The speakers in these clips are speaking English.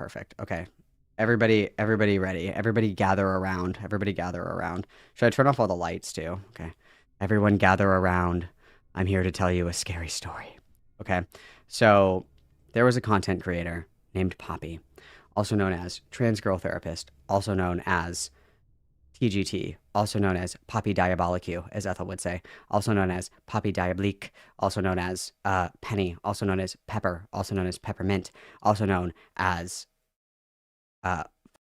perfect. Okay. Everybody ready. Everybody gather around. Everybody gather around. Should I turn off all the lights too? Okay. Everyone gather around. I'm here to tell you a scary story. Okay. So there was a content creator named Poppy, also known as Trans Girl Therapist, also known as TGT, also known as Poppy Diabolique, as Ethel would say, also known as Poppy Diablique, also known as Penny, also known as Pepper, also known as Peppermint, also known as uh,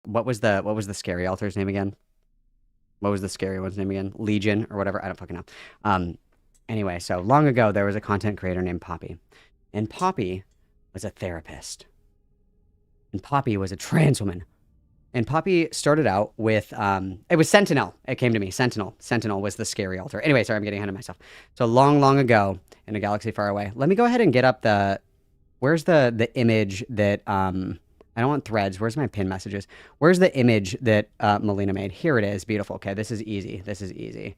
what was the scary altar's name again? What was the scary one's name again? Legion or whatever. I don't fucking know. Um, anyway, so long ago there was a content creator named Poppy, and Poppy was a therapist, and Poppy was a trans woman. And Poppy started out with it was Sentinel. It came to me. Sentinel. Sentinel was the scary altar. Anyway, sorry, I'm getting ahead of myself. So long, long ago in a galaxy far away. Let me go ahead and get up the where's the image that I don't want threads. Where's my pin messages? Where's the image that Melina made? Here it is. Beautiful. Okay, this is easy. This is easy.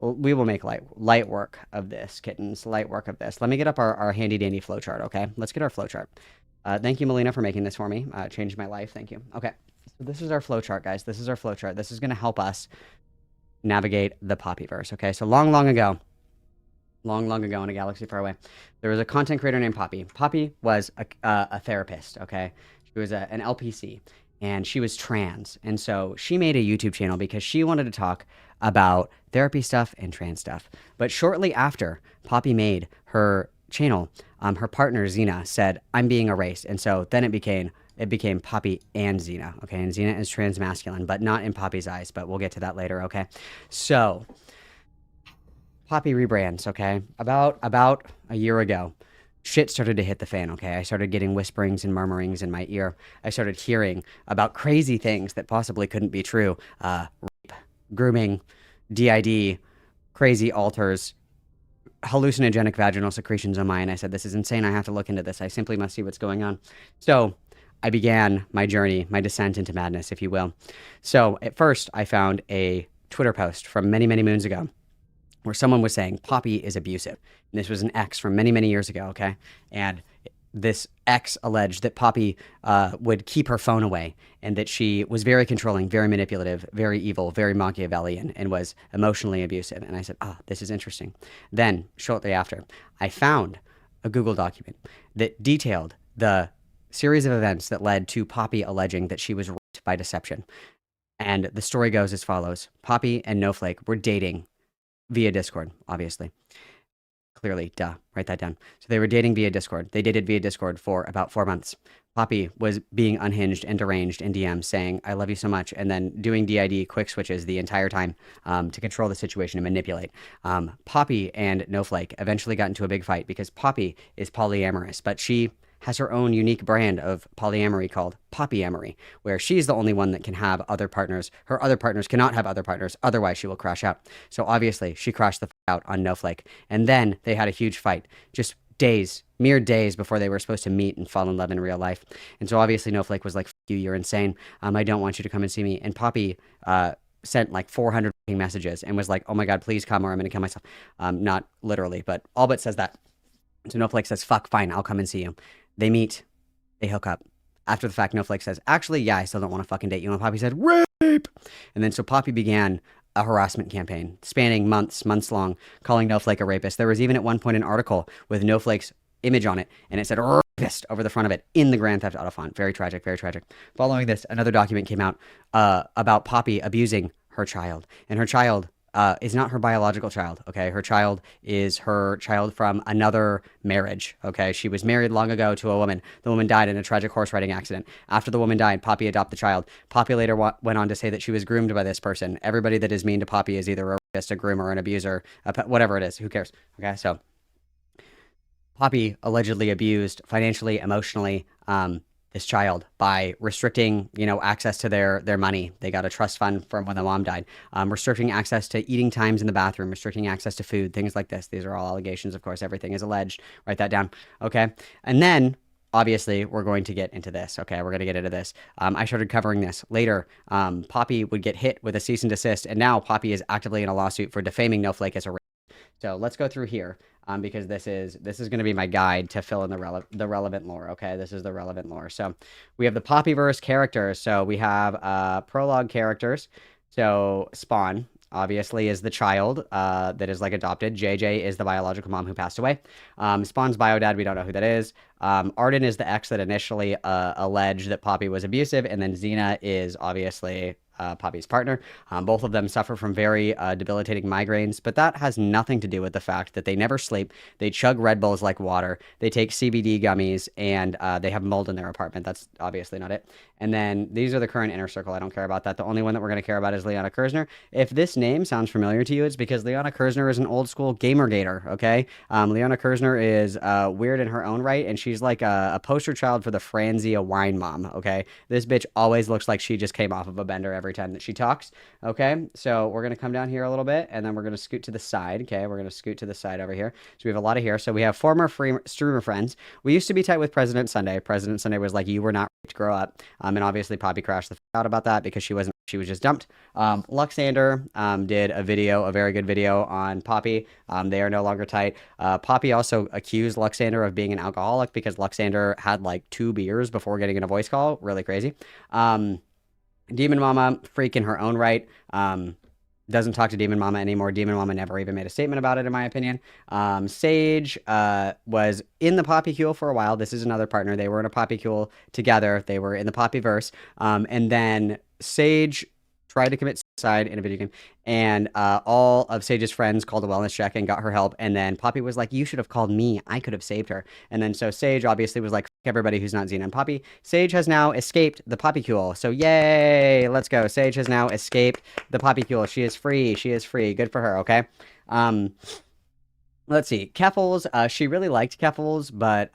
We will make light work of this, kittens. Light work of this. Let me get up our handy dandy flowchart. Okay, let's get our flowchart. Thank you, Melina, for making this for me. Changed my life. Thank you. Okay. So this is our flowchart, guys. This is our flowchart. This is going to help us navigate the Poppyverse. Okay, so long, long ago in a galaxy far away, there was a content creator named Poppy. Poppy was a therapist. Okay, she was an LPC, and she was trans, and so she made a YouTube channel because she wanted to talk about therapy stuff and trans stuff. But shortly after Poppy made her channel, her partner Zena said, "I'm being erased," and so then it became Poppy and Zena. Okay, and Zena is trans masculine, but not in Poppy's eyes. But we'll get to that later. Okay, so Poppy rebrands. Okay, about a year ago, shit started to hit the fan. Okay, I started getting whisperings and murmurings in my ear. I started hearing about crazy things that possibly couldn't be true. Rape, grooming, DID, crazy altars, hallucinogenic vaginal secretions on mine. I said, this is insane. I have to look into this. I simply must see what's going on. So I began my journey, my descent into madness, if you will. So at first, I found a Twitter post from many, many moons ago where someone was saying Poppy is abusive. And this was an ex from many, many years ago, okay? And this ex alleged that Poppy would keep her phone away and that she was very controlling, very manipulative, very evil, very Machiavellian, and was emotionally abusive. And I said, this is interesting. Then, shortly after, I found a Google document that detailed the series of events that led to Poppy alleging that she was raped by deception. And the story goes as follows. Poppy and Snowflake were dating via Discord, obviously. Clearly, duh, write that down. So they were dating via Discord. They dated via Discord for about 4 months. Poppy was being unhinged and deranged in DMs saying, I love you so much, and then doing DID quick switches the entire time to control the situation and manipulate. Poppy and Snowflake eventually got into a big fight because Poppy is polyamorous, but she has her own unique brand of polyamory called Poppyamory, where she's the only one that can have other partners. Her other partners cannot have other partners, otherwise she will crash out. So obviously, she crashed the out on Snowflake. And then they had a huge fight, just days, mere days before they were supposed to meet and fall in love in real life. And so obviously, Snowflake was like, F you, you're insane. I don't want you to come and see me. And Poppy sent like 400 messages and was like, oh my God, please come or I'm going to kill myself. Not literally, but all but says that. So Snowflake says, fuck, fine, I'll come and see you. They meet, they hook up. After the fact, Snowflake says, actually, yeah, I still don't want to fucking date you. And Poppy said, rape! And then so Poppy began a harassment campaign spanning months long, calling Snowflake a rapist. There was even at one point an article with Snowflake's image on it, and it said rapist over the front of it in the Grand Theft Auto font. Very tragic, very tragic. Following this, another document came out about Poppy abusing her child. And her child is not her biological child, okay? Her child is her child from another marriage, okay? She was married long ago to a woman. The woman died in a tragic horse riding accident. After the woman died, Poppy adopted the child. Poppy later went on to say that she was groomed by this person. Everybody that is mean to Poppy is either a rapist, a groomer, an abuser, whatever it is. Who cares? Okay, so Poppy allegedly abused financially, emotionally, this child by restricting, access to their money. They got a trust fund from when the mom died. Restricting access to eating times in the bathroom, restricting access to food, things like this. These are all allegations, of course. Everything is alleged. Write that down. Okay. And then, obviously, we're going to get into this. Okay, we're going to get into this. I started covering this later. Poppy would get hit with a cease and desist, and now Poppy is actively in a lawsuit for defaming Snowflake as a So let's go through here, because this is going to be my guide to fill in the relevant lore. Okay, this is the relevant lore. So we have the Poppyverse characters. So we have prologue characters. So Spawn obviously is the child that is like adopted. JJ is the biological mom who passed away. Spawn's bio dad, we don't know who that is. Arden is the ex that initially alleged that Poppy was abusive, and then Zena is obviously Poppy's partner. Both of them suffer from very debilitating migraines, but that has nothing to do with the fact that they never sleep. They chug Red Bulls like water. They take CBD gummies, and they have mold in their apartment. That's obviously not it. And then these are the current inner circle. I don't care about that. The only one that we're going to care about is Liana Kersner. If this name sounds familiar to you, it's because Liana Kersner is an old school gamer gator, okay? Liana Kersner is weird in her own right, and she's like a poster child for the Franzia wine mom, okay? This bitch always looks like she just came off of a bender every time that she talks, okay? So we're going to come down here a little bit, and then we're going to scoot to the side, okay? We're going to scoot to the side over here. So we have a lot of here. So we have former streamer friends. We used to be tight with President Sunday. President Sunday was like, you were not to grow up. And obviously Poppy crashed the out about that because she was just dumped. Luxander did a very good video on Poppy. They are no longer tight. Poppy also accused Luxander of being an alcoholic because Luxander had like 2 beers before getting in a voice call. Really crazy. Demon Mama, freak in her own right. Doesn't talk to Demon Mama anymore. Demon Mama never even made a statement about it, in my opinion. Sage was in the Poppycule for a while. This is another partner. They were in a Poppycule together. They were in the Poppyverse. And then Sage tried to commit suicide in a video game, and all of Sage's friends called a wellness check and got her help. And then Poppy was like, you should have called me. I could have saved her. And then so Sage obviously was like, fuck everybody who's not Xena and Poppy. Sage has now escaped the Poppycule. So yay, let's go. Sage has now escaped the Poppycule. She is free. She is free. Good for her, okay? Let's see. Keffels, she really liked Keffels, but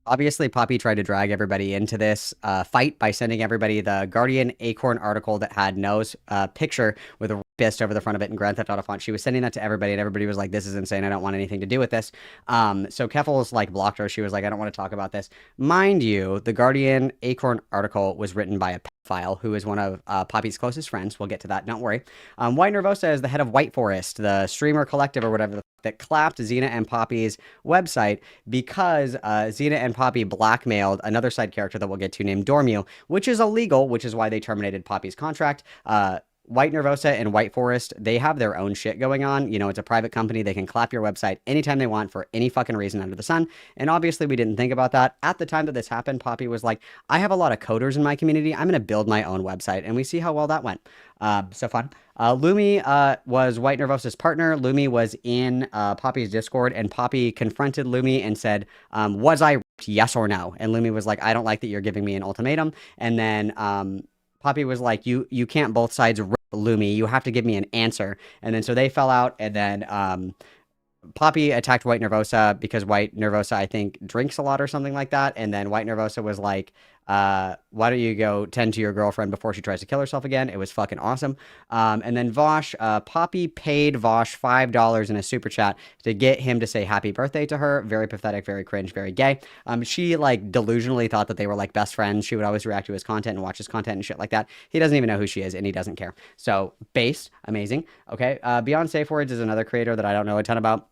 obviously, Poppy tried to drag everybody into this fight by sending everybody the Guardian Acorn article that had No's picture with a rapist over the front of it in Grand Theft Auto font. She was sending that to everybody, and everybody was like, this is insane. I don't want anything to do with this. So Keffels like blocked her. She was like, I don't want to talk about this. Mind you, the Guardian Acorn article was written by a pedophile who is one of Poppy's closest friends. We'll get to that. Don't worry. White Nervosa is the head of White Forest, the streamer collective or whatever that clapped Xena and Poppy's website because Xena and Poppy blackmailed another side character that we'll get to named Dormu, which is illegal, which is why they terminated Poppy's contract. White Nervosa and White Forest, they have their own shit going on. You know, it's a private company. They can clap your website anytime they want for any fucking reason under the sun. And obviously, we didn't think about that. At the time that this happened, Poppy was like, I have a lot of coders in my community. I'm going to build my own website. And we see how well that went. So fun. Lumi was White Nervosa's partner. Lumi was in Poppy's Discord, and Poppy confronted Lumi and said, was I raped, yes or no? And Lumi was like, I don't like that you're giving me an ultimatum. And then Poppy was like, you can't both sides rip Lumi. You have to give me an answer. And then so they fell out, and then Poppy attacked White Nervosa because White Nervosa, I think, drinks a lot or something like that. And then White Nervosa was like, why don't you go tend to your girlfriend before she tries to kill herself again? It was fucking awesome. And then Vosh, Poppy paid Vosh $5 in a super chat to get him to say happy birthday to her. Very pathetic, very cringe, very gay. She like delusionally thought that they were like best friends. She would always react to his content and watch his content and shit like that. He doesn't even know who she is, and he doesn't care. So based, amazing. Okay. Beyond Safe Words is another creator that I don't know a ton about.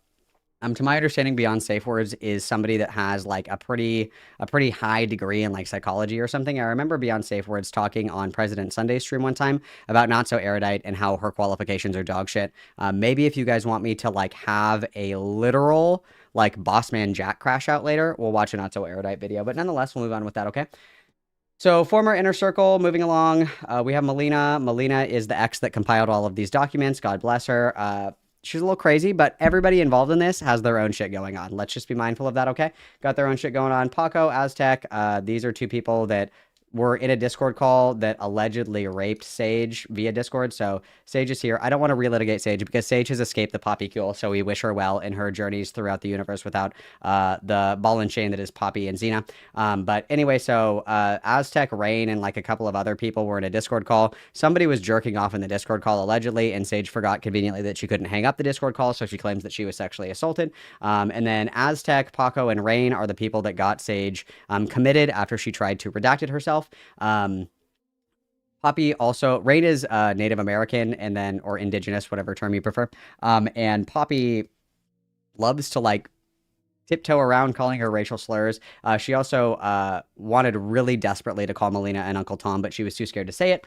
To my understanding, Beyond Safe Words is somebody that has like a pretty high degree in like psychology or something. I remember Beyond Safe Words talking on President Sunday's stream one time about Not So Erudite and how her qualifications are dog shit. Maybe if you guys want me to like have a literal like Bossman Jack crash out later, we'll watch a Not So Erudite video. But nonetheless, we'll move on with that, okay? So former inner circle, moving along, we have Melina. Melina is the ex that compiled all of these documents. God bless her. She's a little crazy, but everybody involved in this has their own shit going on. Let's just be mindful of that, okay? Got their own shit going on. Paco, Aztec, these are 2 people that were in a Discord call that allegedly raped Sage via Discord. So Sage is here. I don't want to relitigate Sage because Sage has escaped the Poppycule. So we wish her well in her journeys throughout the universe without the ball and chain that is Poppy and Xena. But anyway, so Aztec, Rain, and like a couple of other people were in a Discord call. Somebody was jerking off in the Discord call allegedly, and Sage forgot conveniently that she couldn't hang up the Discord call. So she claims that she was sexually assaulted. And then Aztec, Paco, and Rain are the people that got Sage committed after she tried to redact it herself. Poppy also, Rain is Native American and then, or indigenous, whatever term you prefer. And Poppy loves to like tiptoe around calling her racial slurs. She also wanted really desperately to call Melina and Uncle Tom, but she was too scared to say it.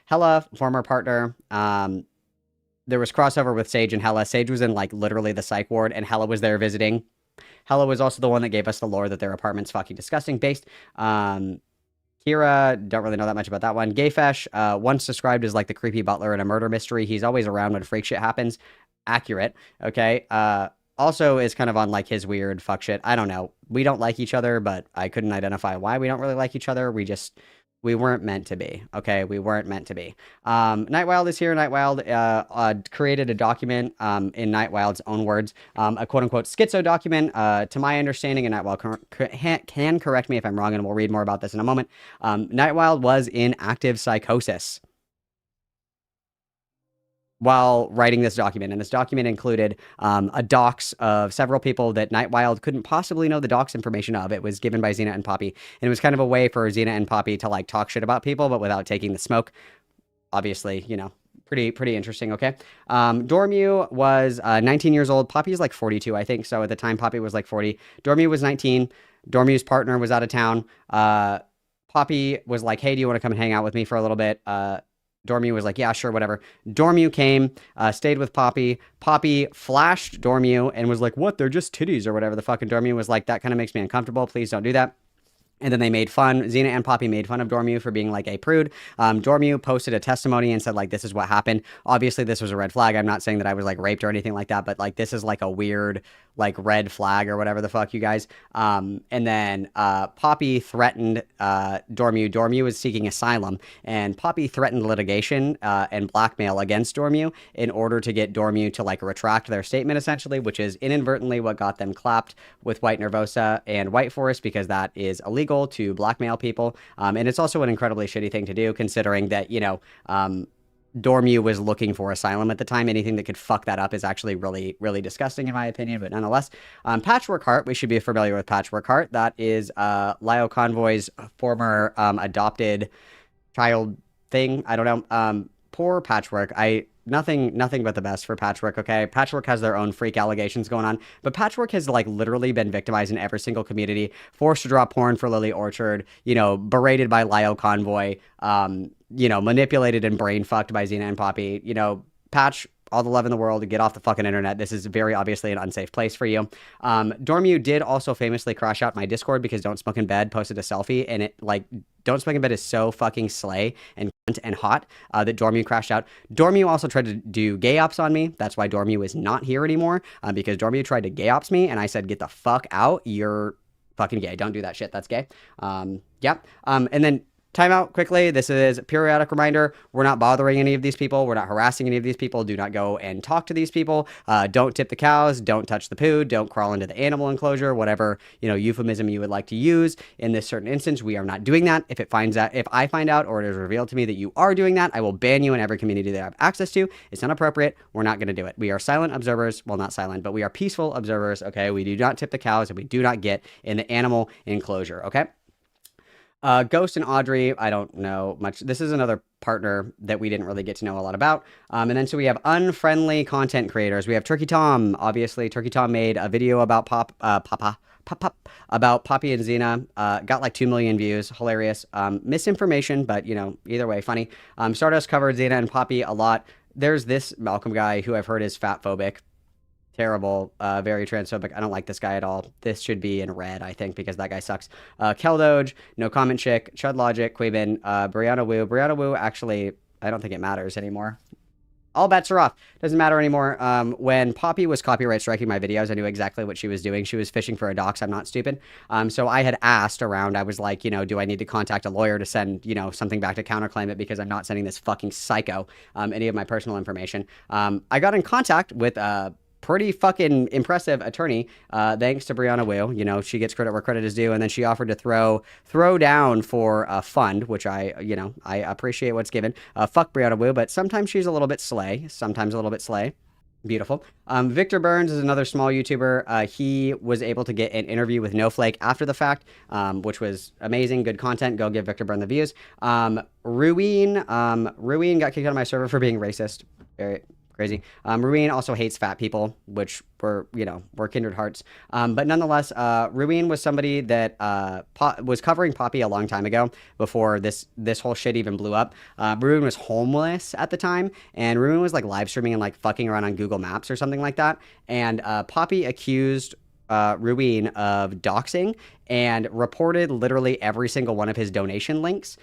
Hella, former partner, there was crossover with Sage and Hella. Sage was in like literally the psych ward, and Hella was there visiting. Hella was also the one that gave us the lore that their apartment's fucking disgusting based. Kira, don't really know that much about that one. Gayfesh, once described as like the creepy butler in a murder mystery. He's always around when freak shit happens. Accurate. Okay. Also is kind of on like his weird fuck shit. I don't know. We don't like each other, but I couldn't identify why we don't really like each other. We weren't meant to be. Okay, we weren't meant to be. Nightwild is here. Nightwild created a document in Nightwild's own words, a quote unquote schizo document. To my understanding, and Nightwild can correct me if I'm wrong, and we'll read more about this in a moment. Nightwild was in active psychosis while writing this document. And this document included a docs of several people that Nightwild couldn't possibly know the docs information of. It was given by Zena and Poppy. And it was kind of a way for Zena and Poppy to like talk shit about people, but without taking the smoke. Obviously, you know, pretty interesting, okay? Dormew was 19 years old. Poppy is like 42, I think. So at the time, Poppy was like 40. Dormew was 19. Dormew's partner was out of town. Poppy was like, hey, do you want to come and hang out with me for a little bit? Dormew was like, yeah, sure, whatever. Dormew came, stayed with Poppy. Poppy flashed Dormew and was like, what? They're just titties or whatever the fuck. And Dormew was like, that kind of makes me uncomfortable. Please don't do that. And then they made fun. Zena and Poppy made fun of Dormew for being like a prude. Dormew posted a testimony and said like, this is what happened. Obviously, this was a red flag. I'm not saying that I was like raped or anything like that, but like this is like a weird like red flag or whatever the fuck, you guys. And then Poppy threatened Dormew. Dormew was seeking asylum, and Poppy threatened litigation and blackmail against Dormew in order to get Dormew to like retract their statement, essentially, which is inadvertently what got them clapped with White Nervosa and White Forest, because that is illegal to blackmail people. And it's also an incredibly shitty thing to do, considering that, you know, Dormew was looking for asylum at the time. Anything that could fuck that up is actually really, really disgusting, in my opinion. But nonetheless, Patchwork Heart, we should be familiar with Patchwork Heart. That is Lyle Convoy's former adopted child thing. I don't know. Poor Patchwork. Nothing but the best for Patchwork, okay? Patchwork has their own freak allegations going on, but Patchwork has like literally been victimized in every single community, forced to draw porn for Lily Orchard, you know, berated by Lyle Convoy, you know, manipulated and brain fucked by Zena and Poppy. You know, Patch, all the love in the world, to get off the fucking internet. This is very obviously an unsafe place for you. Dormew did also famously crash out my Discord because Don't Smoke in Bed posted a selfie, and it like Don't Smoke in Bed is so fucking slay and hot that Dormew crashed out. Dormew also tried to do gay ops on me. That's why Dormew is not here anymore, because Dormew tried to gay ops me, and I said, get the fuck out. You're fucking gay. Don't do that shit. That's gay. Yeah. And then time out quickly. This is a periodic reminder. We're not bothering any of these people. We're not harassing any of these people. Do not go and talk to these people. Don't tip the cows. Don't touch the poo. Don't crawl into the animal enclosure. Whatever, you know, euphemism you would like to use in this certain instance. We are not doing that. If I find out or it is revealed to me that you are doing that, I will ban you in every community that I have access to. It's not appropriate. We're not going to do it. We are silent observers. Well, not silent, but we are peaceful observers. Okay. We do not tip the cows, and we do not get in the animal enclosure. Okay. Ghost and Audrey, I don't know much. This is another partner that we didn't really get to know a lot about. And then so we have unfriendly content creators. We have Turkey Tom. Obviously, Turkey Tom made a video about about Poppy and Zena. Got like 2 million views. Hilarious. Misinformation, but you know, either way, funny. Stardust covered Zena and Poppy a lot. There's this Malcolm guy who I've heard is fat phobic. Terrible, very transphobic. I don't like this guy at all. This should be in red, I think, because that guy sucks. Keldoge, No Comment Chick, Chud Logic, Quaben, Brianna Wu. Brianna Wu, actually, I don't think it matters anymore. All bets are off. Doesn't matter anymore. When Poppy was copyright striking my videos, I knew exactly what she was doing. She was fishing for a dox. I'm not stupid. So I had asked around. I was like, you know, do I need to contact a lawyer to send, you know, something back to counterclaim it, because I'm not sending this fucking psycho any of my personal information. I got in contact with pretty fucking impressive attorney, thanks to Brianna Wu. You know, she gets credit where credit is due, and then she offered to throw down for a fund, which I appreciate what's given. Fuck Brianna Wu, but sometimes she's a little bit slay. Beautiful. Victor Burns is another small YouTuber. He was able to get an interview with No Flake after the fact, which was amazing. Good content. Go give Victor Burn the views. Ruin got kicked out of my server for being racist. Very crazy. Ruin also hates fat people, which we're kindred hearts. But nonetheless, Ruin was somebody that was covering Poppy a long time ago before this whole shit even blew up. Ruin was homeless at the time, and Ruin was like live streaming and like fucking around on Google Maps or something like that. And Poppy accused Ruin of doxing and reported literally every single one of his donation links.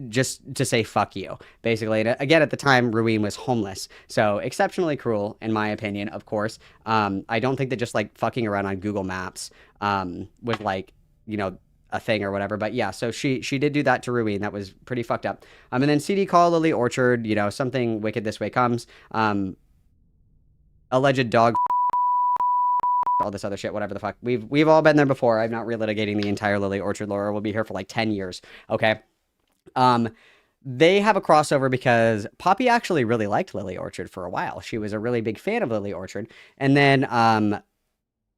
Just to say fuck you, basically. And again, at the time, Ruin was homeless, so exceptionally cruel, in my opinion. Of course, I don't think that just like fucking around on Google Maps was like a thing or whatever. But yeah, so she did do that to Ruin. That was pretty fucked up. And then CD call Lily Orchard. Something wicked this way comes. Alleged dog. All this other shit, whatever the fuck. We've all been there before. I'm not relitigating the entire Lily Orchard lore. We'll be here for like 10 years. Okay. They have a crossover because Poppy actually really liked Lily Orchard for a while. She was a really big fan of Lily Orchard. And then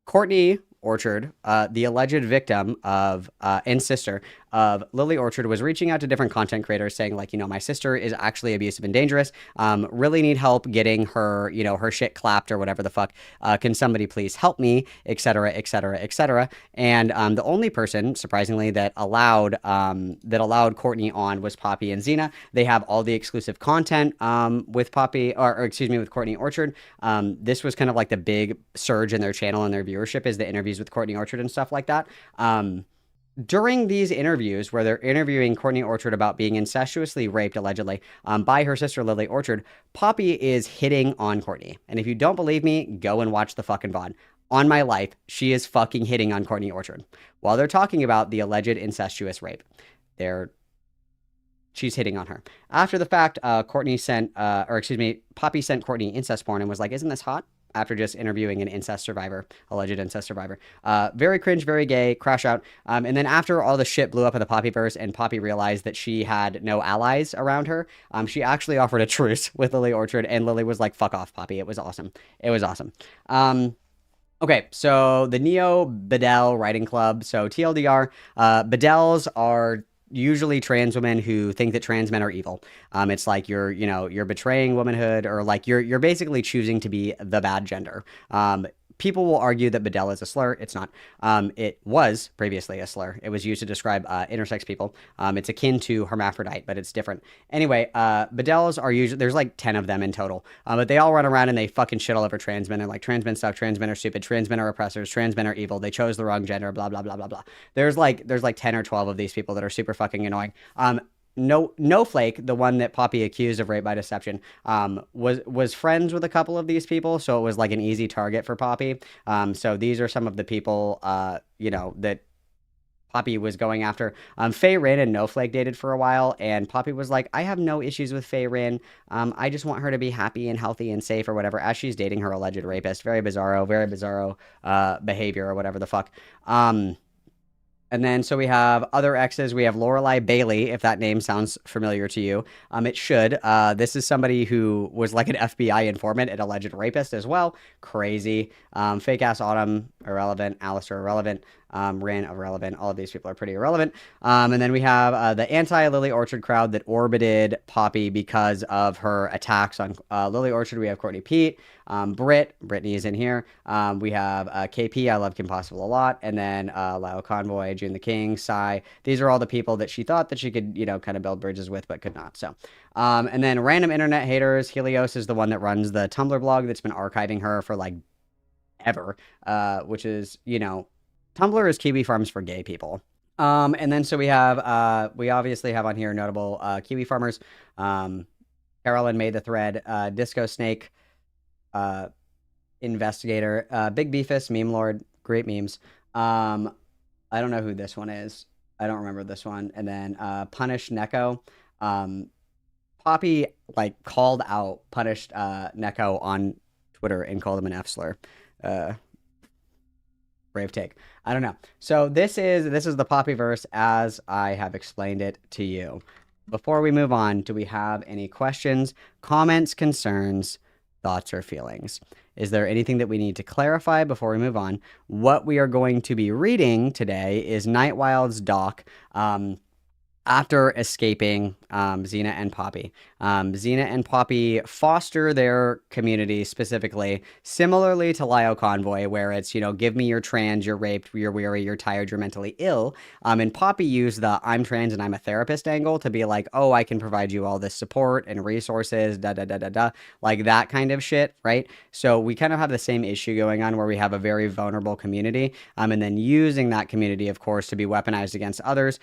Courtney Orchard, the alleged victim of and sister of Lily Orchard, was reaching out to different content creators saying like, my sister is actually abusive and dangerous. Really need help getting her, her shit clapped or whatever the fuck. Can somebody please help me, etc., etc., etc. And the only person, surprisingly, that allowed Courtney on was Poppy and Zena. They have all the exclusive content with Poppy, or excuse me, with Courtney Orchard. This was kind of like the big surge in their channel and their viewership is the interviews with Courtney Orchard and stuff like that. During these interviews where they're interviewing Courtney Orchard about being incestuously raped, allegedly, by her sister Lily Orchard, Poppy is hitting on Courtney. And if you don't believe me, go and watch the fucking VOD. On my life, she is fucking hitting on Courtney Orchard. While they're talking about the alleged incestuous rape, she's hitting on her. After the fact, Poppy sent Courtney incest porn and was like, isn't this hot? After just interviewing an alleged incest survivor. Very cringe, very gay, crash out. And then after all the shit blew up in the Poppyverse and Poppy realized that she had no allies around her, she actually offered a truce with Lily Orchard, and Lily was like, fuck off, Poppy. It was awesome. It was awesome. Okay, so the Neo Bedell Writing Club. So TLDR, Bedells are usually trans women who think that trans men are evil. It's like you're betraying womanhood, or like you're basically choosing to be the bad gender. People will argue that Bedell is a slur. It's not. It was previously a slur. It was used to describe intersex people. It's akin to hermaphrodite, but it's different. Anyway, Bedells are usually, there's like 10 of them in total, but they all run around and they fucking shit all over trans men. They're like, trans men suck, trans men are stupid, trans men are oppressors, trans men are evil, they chose the wrong gender, blah, blah, blah, blah, blah. There's like 10 or 12 of these people that are super fucking annoying. No Flake, the one that Poppy accused of rape by deception, was friends with a couple of these people, so it was like an easy target for Poppy. So these are some of the people, that Poppy was going after. Faye Rin and No Flake dated for a while, and Poppy was like, I have no issues with Faye Rin. I just want her to be happy and healthy and safe or whatever, as she's dating her alleged rapist. Very bizarro behavior or whatever the fuck. And then, so we have other exes. We have Lorelai Bailey, if that name sounds familiar to you. It should. This is somebody who was like an FBI informant, an alleged rapist as well. Crazy. Fake ass Autumn, irrelevant. Alistair, irrelevant. Rin, irrelevant. All of these people are pretty irrelevant. And then we have the anti-Lily Orchard crowd that orbited Poppy because of her attacks on Lily Orchard. We have Courtney Pete, Brittany is in here. We have KP, I love Kim Possible a lot. And then Lyle Convoy, June the King, Psy. These are all the people that she thought that she could, kind of build bridges with, but could not. So, and then random internet haters. Helios is the one that runs the Tumblr blog that's been archiving her for like ever, which is, Tumblr is Kiwi Farms for gay people. And then so we obviously have on here notable Kiwi farmers. Carolyn made the thread, Disco Snake, Investigator, Big Beefus, Meme Lord, great memes. I don't know who this one is. I don't remember this one. And then Punish Neko. Poppy like called out Punished Neko on Twitter and called him an F slur. Brave take. I don't know. So this is the Poppyverse as I have explained it to you. Before we move on, do we have any questions, comments, concerns, thoughts, or feelings. Is there anything that we need to clarify before we move on? What we are going to be reading today is Nightwild's doc. After escaping Zena and Poppy. Zena and Poppy foster their community specifically, similarly to Lyle Convoy, where it's, give me you're trans, you're raped, you're weary, you're tired, you're mentally ill. And Poppy used the I'm trans and I'm a therapist angle to be like, oh, I can provide you all this support and resources, da da da da da, like that kind of shit, right? So we kind of have the same issue going on where we have a very vulnerable community, and then using that community, of course, to be weaponized against others.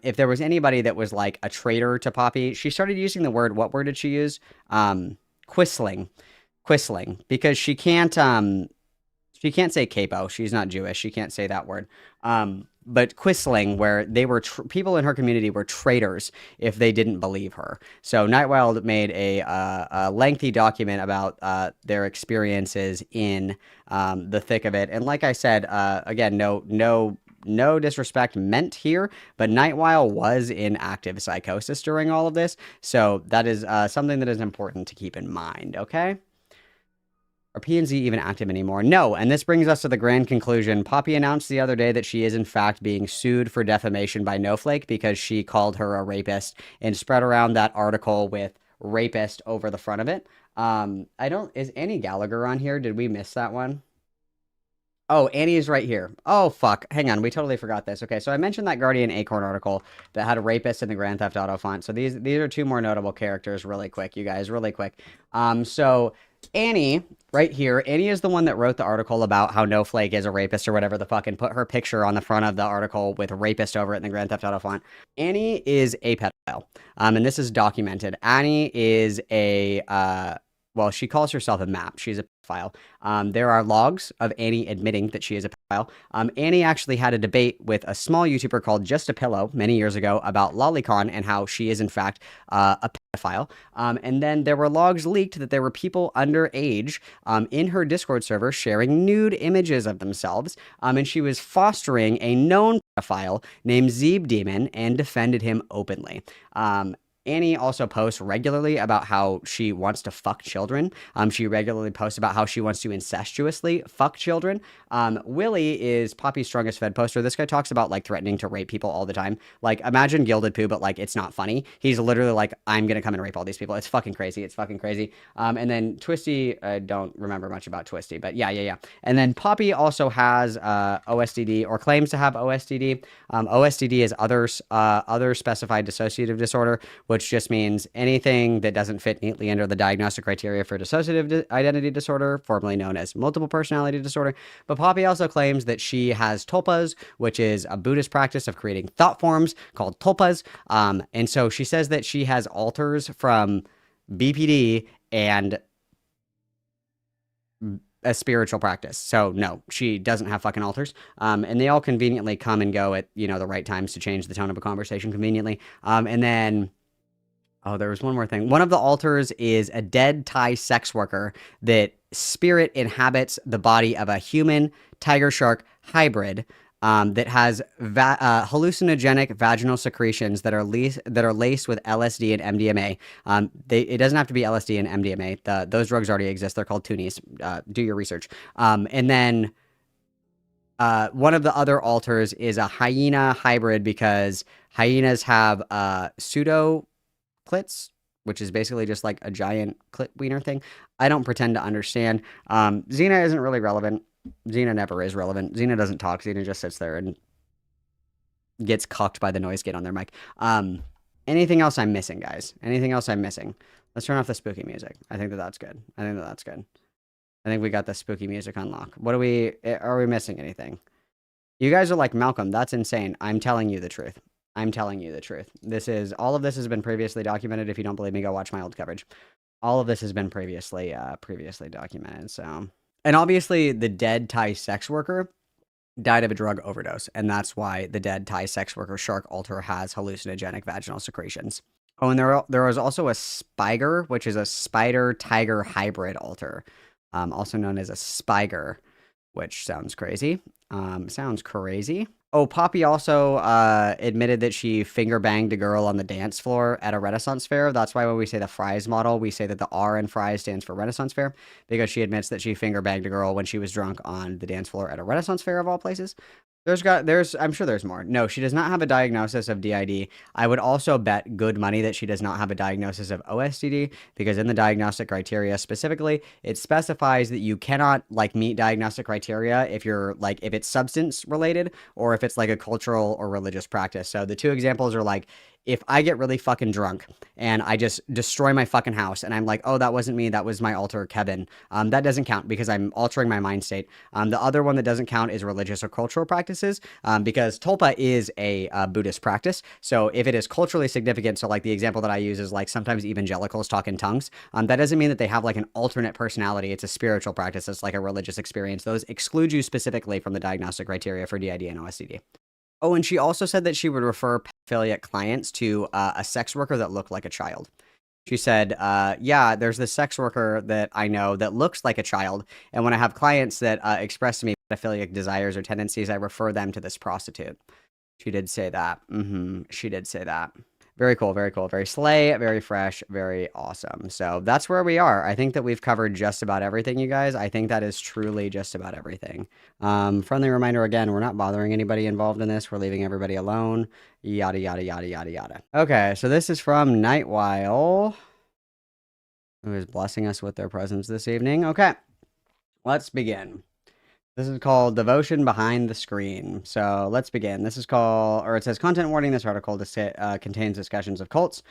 If there was anybody that was like a traitor to Poppy, she started using the word, what word did she use? Quisling. Quisling. Because she can't say capo. She's not Jewish. She can't say that word. But quisling, where they were people in her community were traitors if they didn't believe her. So Nightwild made a lengthy document about their experiences in the thick of it. And like I said, again, no disrespect meant here, but Nightwild was in active psychosis during all of this, so that is something that is important to keep in mind, okay? Are P&Z even active anymore? No, and this brings us to the grand conclusion. Poppy announced the other day that she is in fact being sued for defamation by Snowflake because she called her a rapist and spread around that article with rapist over the front of it. Is Annie Gallagher on here? Did we miss that one? Oh, Annie is right here. Oh, fuck. Hang on. We totally forgot this. Okay, so I mentioned that Guardian Acorn article that had a rapist in the Grand Theft Auto font. So these are two more notable characters really quick, you guys, really quick. So Annie, right here, Annie is the one that wrote the article about how Snowflake is a rapist or whatever the fuck, and put her picture on the front of the article with rapist over it in the Grand Theft Auto font. Annie is a pedophile, and this is documented. Annie is well, she calls herself a map. She's a pedophile. There are logs of Annie admitting that she is a pedophile. Annie actually had a debate with a small YouTuber called Just a Pillow many years ago about Lolicon and how she is in fact a pedophile. And then there were logs leaked that there were people underage in her Discord server sharing nude images of themselves. And she was fostering a known pedophile named Zeeb Demon and defended him openly. Annie also posts regularly about how she wants to fuck children. She regularly posts about how she wants to incestuously fuck children. Willie is Poppy's strongest fed poster. This guy talks about like threatening to rape people all the time. Like imagine Gilded Poo, but like it's not funny. He's literally like, I'm gonna come and rape all these people. It's fucking crazy. It's fucking crazy. And then Twisty, I don't remember much about Twisty, but yeah. And then Poppy also has OSDD or claims to have OSDD. OSDD is other specified dissociative disorder, which just means anything that doesn't fit neatly under the diagnostic criteria for dissociative identity disorder, formerly known as multiple personality disorder. But Poppy also claims that she has tulpas, which is a Buddhist practice of creating thought forms called tulpas. And so she says that she has alters from BPD and a spiritual practice. So no, she doesn't have fucking alters. And they all conveniently come and go at, the right times to change the tone of a conversation conveniently. And then oh, there was one more thing. One of the alters is a dead Thai sex worker that spirit inhabits the body of a human tiger shark hybrid that has hallucinogenic vaginal secretions that are laced with LSD and MDMA. It doesn't have to be LSD and MDMA. Those drugs already exist. They're called toonies. Do your research. And then one of the other alters is a hyena hybrid because hyenas have pseudo clits, which is basically just like a giant clit wiener thing. I don't pretend to understand. Zena isn't really relevant. Zena never is relevant. Zena doesn't talk. Zena just sits there and gets cucked by the noise gate on their mic. Anything else I'm missing, guys? Anything else I'm missing? Let's turn off the spooky music. I think that's good. I think we got the spooky music on lock. Are we missing anything? You guys are like, Malcolm, that's insane. I'm telling you the truth. All of this has been previously documented. If you don't believe me, go watch my old coverage. All of this has been previously documented. So, and obviously the dead Thai sex worker died of a drug overdose. And that's why the dead Thai sex worker shark alter has hallucinogenic vaginal secretions. Oh, and there was also a spiger, which is a spider tiger hybrid alter, also known as a spiger, which sounds crazy. Oh, Poppy also admitted that she finger banged a girl on the dance floor at a Renaissance fair. That's why when we say the Fries model, we say that the R in Fries stands for Renaissance fair, because she admits that she finger banged a girl when she was drunk on the dance floor at a Renaissance fair of all places. I'm sure there's more. No, she does not have a diagnosis of DID. I would also bet good money that she does not have a diagnosis of OSDD, because in the diagnostic criteria specifically, it specifies that you cannot like meet diagnostic criteria if you're like if it's substance related or if it's like a cultural or religious practice. So the two examples are like if I get really fucking drunk and I just destroy my fucking house and I'm like, oh, that wasn't me, that was my alter Kevin. That doesn't count because I'm altering my mind state. The other one that doesn't count is religious or cultural practices, because Tulpa is a Buddhist practice. So if it is culturally significant, so like the example that I use is like sometimes evangelicals talk in tongues. That doesn't mean that they have like an alternate personality. It's a spiritual practice. It's like a religious experience. Those exclude you specifically from the diagnostic criteria for DID and OSCD. Oh, and she also said that she would refer pedophilic clients to a sex worker that looked like a child. She said, yeah, there's this sex worker that I know that looks like a child. And when I have clients that express to me pedophilic desires or tendencies, I refer them to this prostitute. She did say that. She did say that. Very cool, very cool, very slay, very fresh, very awesome. So that's where we are. I think that we've covered just about everything, you guys. I think that is truly just about everything. Friendly reminder again, we're not bothering anybody involved in this. We're leaving everybody alone. Yada, yada, yada, yada, yada. Okay, so this is from Nightwild, who is blessing us with their presence this evening. Okay, let's begin. This is called Devotion Behind the Screen. So let's begin. This is called, or it says, content warning. This article contains discussions of cults,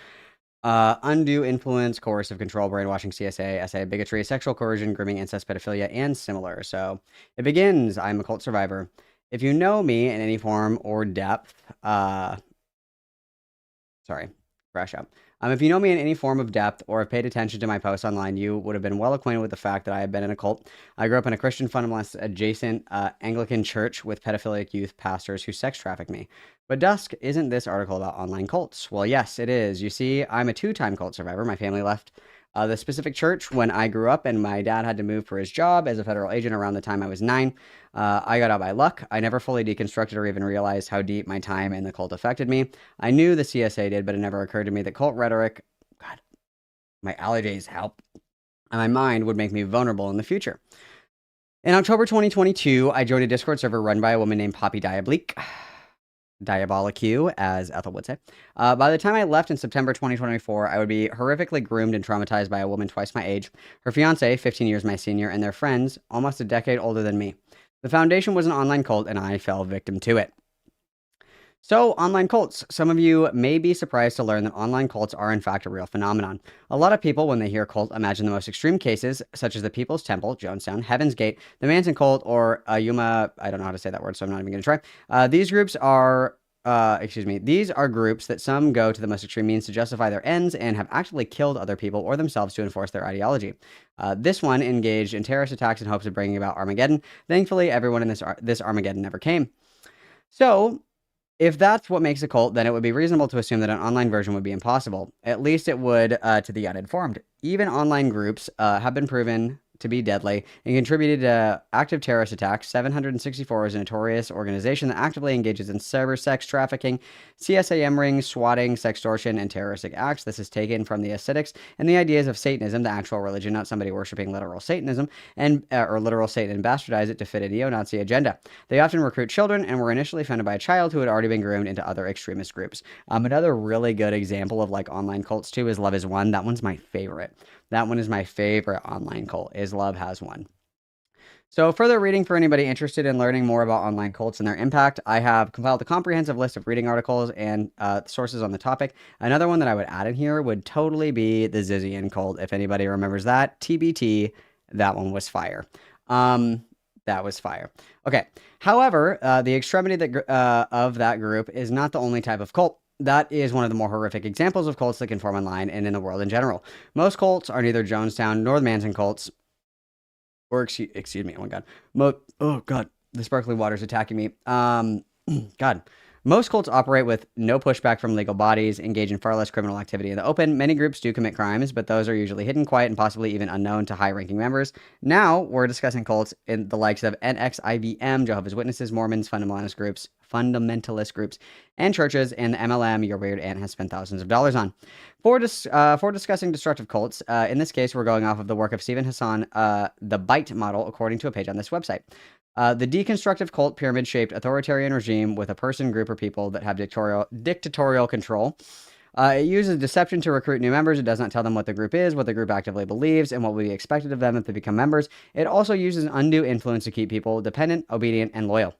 undue influence, coercive control, brainwashing, CSA, SA, bigotry, sexual coercion, grooming, incest, pedophilia, and similar. So it begins. I'm a cult survivor. If you know me in any form or depth, fresh up. If you know me in any form of depth or have paid attention to my posts online, you would have been well acquainted with the fact that I have been in a cult. I grew up in a Christian fundamentalist adjacent Anglican church with pedophilic youth pastors who sex trafficked me. But Dusk, isn't this article about online cults? Well, yes, it is. You see, I'm a two-time cult survivor. My family left the specific church when I grew up, and my dad had to move for his job as a federal agent around the time I was 9. I got out by luck. I never fully deconstructed or even realized how deep my time in the cult affected me. I knew the CSA did, but it never occurred to me that cult rhetoric, God, my allergies help, and my mind would make me vulnerable in the future. In October 2022, I joined a Discord server run by a woman named Poppy Diabolique, as Ethel would say. By the time I left in September 2024, I would be horrifically groomed and traumatized by a woman twice my age, her fiance, 15 years my senior, and their friends, almost a decade older than me. The foundation was an online cult, and I fell victim to it. So, online cults. Some of you may be surprised to learn that online cults are in fact a real phenomenon. A lot of people, when they hear cult, imagine the most extreme cases, such as the People's Temple, Jonestown, Heaven's Gate, the Manson Cult, or Yuma. I don't know how to say that word, so I'm not even going to try. These are groups that some go to the most extreme means to justify their ends and have actually killed other people or themselves to enforce their ideology. This one engaged in terrorist attacks in hopes of bringing about Armageddon. Thankfully, everyone in this Armageddon never came. So, if that's what makes a cult, then it would be reasonable to assume that an online version would be impossible. At least it would to the uninformed. Even online groups have been proven to be deadly and contributed to active terrorist attacks. 764 is a notorious organization that actively engages in cyber sex trafficking, CSAM rings, swatting, sextortion, and terroristic acts. This is taken from the aesthetics and the ideas of Satanism, the actual religion, not somebody worshiping literal Satanism, and or literal Satan, and bastardize it to fit a neo-Nazi agenda. They often recruit children and were initially founded by a child who had already been groomed into other extremist groups. Another really good example of like online cults too is Love Is One. That one's my favorite. That one is my favorite online cult, is Love Has One. So further reading for anybody interested in learning more about online cults and their impact, I have compiled a comprehensive list of reading articles and sources on the topic. Another one that I would add in here would totally be the Zizian cult. If anybody remembers that, TBT, that one was fire. That was fire. Okay. However, the extremity of that group is not the only type of cult. That is one of the more horrific examples of cults that can form online and in the world in general. Most cults are neither Jonestown nor the Manson cults, or excuse me, oh my god. Oh god, the sparkling water is attacking me. God. Most cults operate with no pushback from legal bodies, engage in far less criminal activity in the open. Many groups do commit crimes, but those are usually hidden, quiet, and possibly even unknown to high-ranking members. Now, we're discussing cults in the likes of NXIVM, Jehovah's Witnesses, Mormons, fundamentalist groups, fundamentalist groups and churches, and the MLM your weird aunt has spent thousands of dollars on. For discussing destructive cults, in this case, we're going off of the work of Stephen Hassan, the Bite model, according to a page on this website. The deconstructive cult pyramid-shaped authoritarian regime with a person, group, or people that have dictatorial control. It uses deception to recruit new members. It does not tell them what the group is, what the group actively believes, and what will be expected of them if they become members. It also uses undue influence to keep people dependent, obedient, and loyal.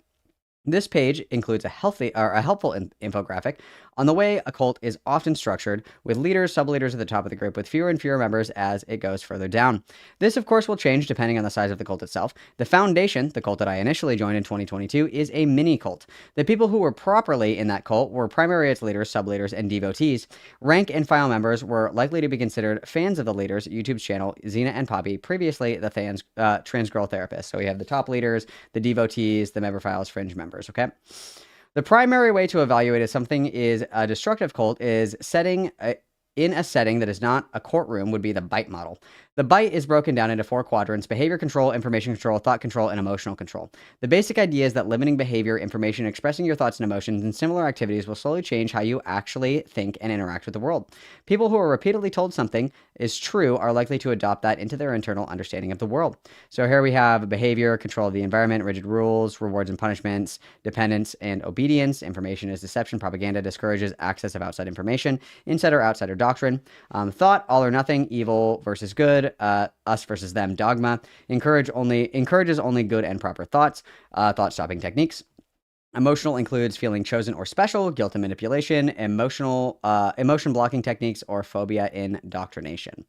This page includes a helpful infographic on the way a cult is often structured, with leaders, sub-leaders at the top of the group, with fewer and fewer members as it goes further down. This, of course, will change depending on the size of the cult itself. The Foundation, the cult that I initially joined in 2022, is a mini cult. The people who were properly in that cult were primarily its leaders, sub-leaders, and devotees. Rank and file members were likely to be considered fans of the leaders, YouTube's channel, Zena and Poppy, previously the fans, trans girl therapists. So we have the top leaders, the devotees, the member files, fringe members, okay? The primary way to evaluate if something is a destructive cult is in a setting that is not a courtroom would be the Bite model. The Bite is broken down into 4 quadrants: behavior control, information control, thought control, and emotional control. The basic idea is that limiting behavior, information, expressing your thoughts and emotions, and similar activities will slowly change how you actually think and interact with the world. People who are repeatedly told something is true are likely to adopt that into their internal understanding of the world. So here we have behavior, control of the environment, rigid rules, rewards and punishments, dependence and obedience. Information is deception. Propaganda discourages access of outside information. Insider-outsider doctrine. Thought, all or nothing, evil versus good. Us versus them dogma. Encourages only good and proper thoughts. Thought-stopping techniques. Emotional includes feeling chosen or special, guilt and manipulation, emotion blocking techniques, or phobia indoctrination.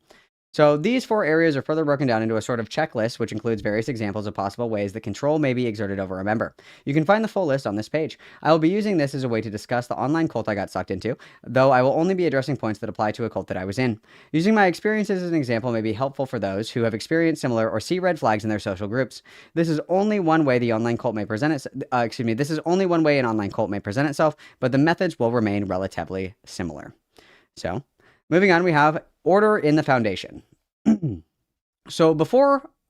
So these 4 areas are further broken down into a sort of checklist, which includes various examples of possible ways that control may be exerted over a member. You can find the full list on this page. I will be using this as a way to discuss the online cult I got sucked into, though I will only be addressing points that apply to a cult that I was in. Using my experiences as an example may be helpful for those who have experienced similar or see red flags in their social groups. This is only one way the online cult may present this is only one way an online cult may present itself, but the methods will remain relatively similar. So, moving on, we have order in the Foundation. So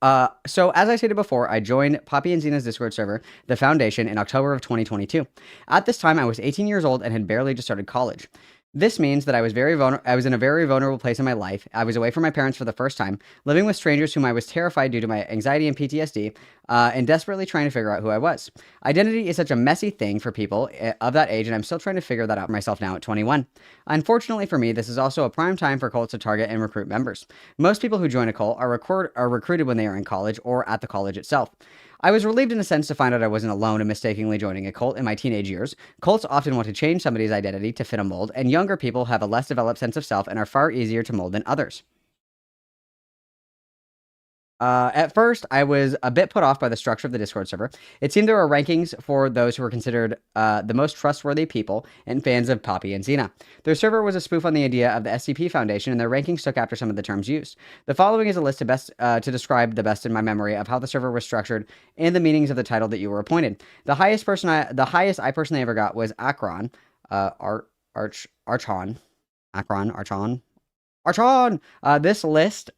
as I stated before, I joined Poppy and Zena's Discord server, the Foundation, in October of 2022. At this time, I was 18 years old and had barely just started college. This means that I was in a very vulnerable place in my life. I was away from my parents for the first time, living with strangers whom I was terrified due to my anxiety and PTSD, and desperately trying to figure out who I was. Identity is such a messy thing for people of that age, and I'm still trying to figure that out myself now at 21. Unfortunately for me, this is also a prime time for cults to target and recruit members. Most people who join a cult are recruited when they are in college or at the college itself. I was relieved in a sense to find out I wasn't alone in mistakenly joining a cult in my teenage years. Cults often want to change somebody's identity to fit a mold, and younger people have a less developed sense of self and are far easier to mold than others. At first, I was a bit put off by the structure of the Discord server. It seemed there were rankings for those who were considered the most trustworthy people and fans of Poppy and Zena. Their server was a spoof on the idea of the SCP Foundation, and their rankings took after some of the terms used. The following is a list to describe the best in my memory of how the server was structured and the meanings of the title that you were appointed. The highest I personally ever got was Akron, Archon. This list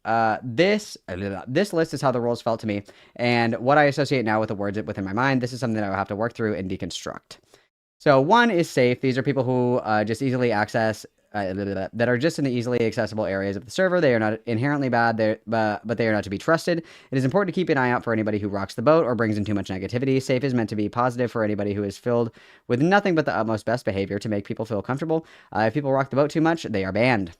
is how the roles felt to me, and what I associate now with the words within my mind. This is something that I will have to work through and deconstruct. So 1 is safe. These are people who just easily access, that are just in the easily accessible areas of the server. They are not inherently bad, but they are not to be trusted. It is important to keep an eye out for anybody who rocks the boat or brings in too much negativity. Safe is meant to be positive for anybody who is filled with nothing but the utmost best behavior to make people feel comfortable. If people rock the boat too much, they are banned.